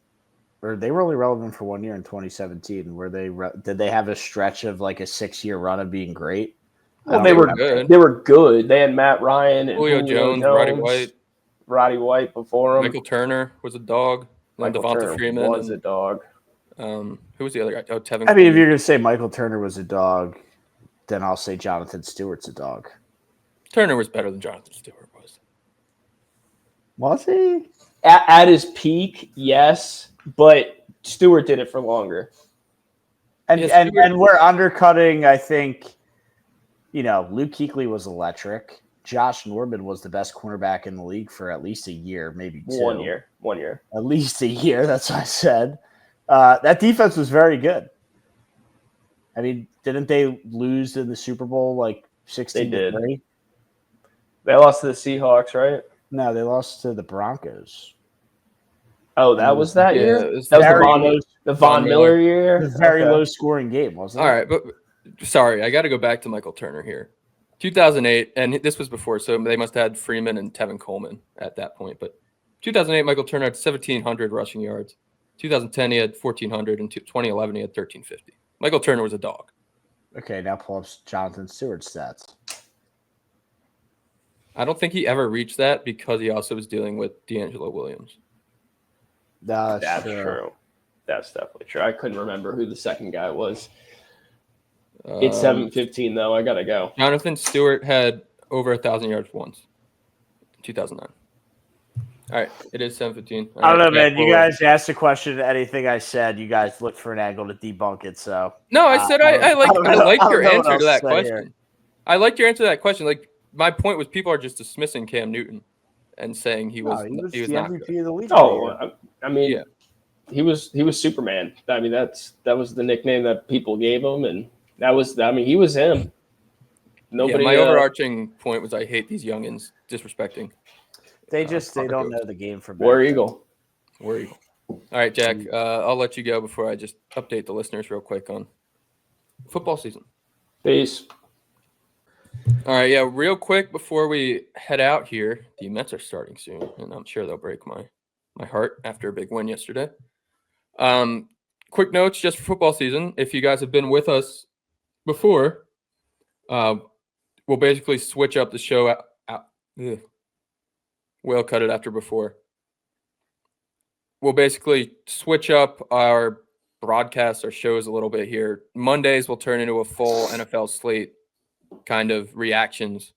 [SPEAKER 2] Or they were only relevant for 1 year in 2017. Did they have a stretch of like a 6-year run of being great?
[SPEAKER 4] Well, they were good. They were good. They had Matt Ryan and
[SPEAKER 1] Julio Jones,
[SPEAKER 4] Roddy White before him.
[SPEAKER 1] Michael Turner was a dog.
[SPEAKER 4] Devonta Freeman was a dog.
[SPEAKER 1] Who was the other guy? Oh, Tevin.
[SPEAKER 2] I mean, if you're going to say Michael Turner was a dog, then I'll say Jonathan Stewart's a dog.
[SPEAKER 1] Turner was better than Jonathan Stewart was.
[SPEAKER 2] Was he?
[SPEAKER 4] At his peak, yes, but Stewart did it for longer.
[SPEAKER 2] And we're undercutting, I think, Luke Kuechly was electric. Josh Norman was the best cornerback in the league for at least a year, maybe 2.
[SPEAKER 4] 1 year. 1 year.
[SPEAKER 2] At least a year, that's what I said. That defense was very good. I mean, didn't they lose in the Super Bowl like 16-3?
[SPEAKER 4] They did. They lost to the Seahawks, right?
[SPEAKER 2] No, they lost to the Broncos.
[SPEAKER 4] Oh, that was that year?
[SPEAKER 1] That was
[SPEAKER 4] the Von Miller year?
[SPEAKER 2] It was a very low-scoring game, wasn't it?
[SPEAKER 1] All right, but sorry, I got to go back to Michael Turner here. 2008, and this was before, so they must have had Freeman and Tevin Coleman at that point. But 2008, Michael Turner had 1,700 rushing yards. 2010, he had 1,400. And 2011, he had 1,350. Michael Turner was a dog.
[SPEAKER 2] Okay, now pull up Jonathan Stewart's stats.
[SPEAKER 1] I don't think he ever reached that because he also was dealing with D'Angelo Williams.
[SPEAKER 2] No,
[SPEAKER 4] that's true. That's definitely true. I couldn't remember who the second guy was. It's 7:15 though. I gotta go.
[SPEAKER 1] Jonathan Stewart had over 1,000 yards once. 2009. All right, it is 7:15.
[SPEAKER 2] I don't know, man. You guys asked a question. Anything I said, you guys looked for an angle to debunk it. So
[SPEAKER 1] no, I said I like your answer to that question. I liked your answer to that question. Like my point was, people are just dismissing Cam Newton and saying he was
[SPEAKER 2] the
[SPEAKER 1] not
[SPEAKER 2] MVP
[SPEAKER 1] good.
[SPEAKER 2] of the league.
[SPEAKER 4] Oh, I mean, he was Superman. I mean, that was the nickname that people gave him, and he was him. Nobody.
[SPEAKER 1] My overarching point was I hate these youngins disrespecting.
[SPEAKER 2] They don't know the game for
[SPEAKER 4] War Eagle.
[SPEAKER 1] War Eagle. All right, Jack. I'll let you go before I just update the listeners real quick on football season.
[SPEAKER 4] Peace.
[SPEAKER 1] All right, yeah, real quick before we head out here, the Mets are starting soon, and I'm sure they'll break my heart after a big win yesterday. Quick notes just for football season. If you guys have been with us before, we'll basically switch up the show out. We'll cut it after before. we'll basically switch up our broadcasts, our shows a little bit here. Mondays will turn into a full NFL slate kind of reactions.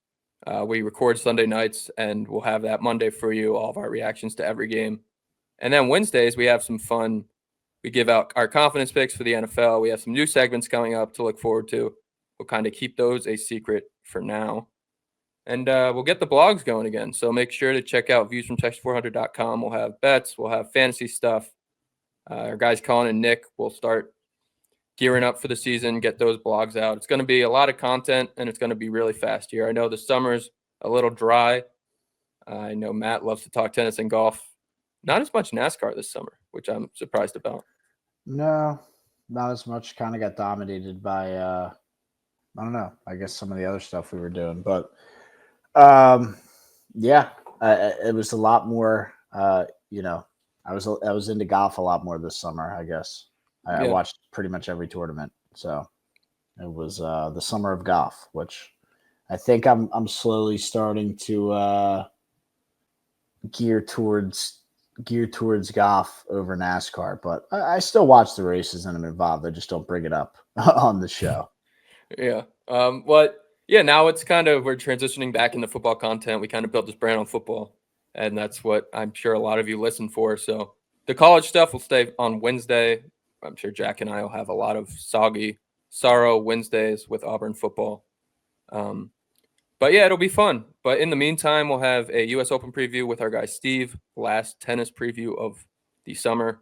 [SPEAKER 1] We record Sunday nights, and we'll have that Monday for you, all of our reactions to every game. And then Wednesdays, we have some fun. We give out our confidence picks for the NFL. We have some new segments coming up to look forward to. We'll kind of keep those a secret for now. And we'll get the blogs going again. So make sure to check out viewsfromtexas400.com. We'll have bets. We'll have fantasy stuff. Our guys Colin and Nick will start gearing up for the season, get those blogs out. It's going to be a lot of content, and it's going to be really fast here. I know the summer's a little dry. I know Matt loves to talk tennis and golf. Not as much NASCAR this summer, which I'm surprised about.
[SPEAKER 2] No, not as much. Kind of got dominated by, I don't know, I guess some of the other stuff we were doing. But, yeah, it was a lot more, I was into golf a lot more this summer, I guess. I watched pretty much every tournament. So it was the summer of golf, which I think I'm slowly starting to gear towards golf over NASCAR, but I still watch the races and I'm involved. I just don't bring it up on the show.
[SPEAKER 1] Yeah. Now it's kind of, we're transitioning back into football content. We kind of built this brand on football, and that's what I'm sure a lot of you listen for. So the college stuff will stay on Wednesday. I'm sure Jack and I will have a lot of sorrow Wednesdays with Auburn football. But yeah, it'll be fun. But in the meantime, we'll have a U.S. Open preview with our guy Steve, last tennis preview of the summer.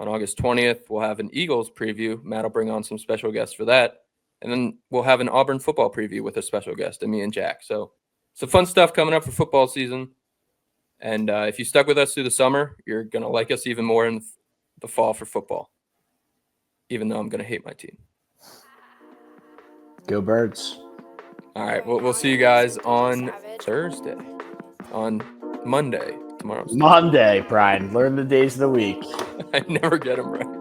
[SPEAKER 1] On August 20th, we'll have an Eagles preview. Matt will bring on some special guests for that. And then we'll have an Auburn football preview with a special guest, and me and Jack. So some fun stuff coming up for football season. And if you stuck with us through the summer, you're going to like us even more in the fall for football, even though I'm going to hate my team.
[SPEAKER 2] Go Birds.
[SPEAKER 1] All right. We'll see you guys on Thursday, on Monday. Tomorrow's
[SPEAKER 2] Monday, Brian. Learn the days of the week.
[SPEAKER 1] I never get them right.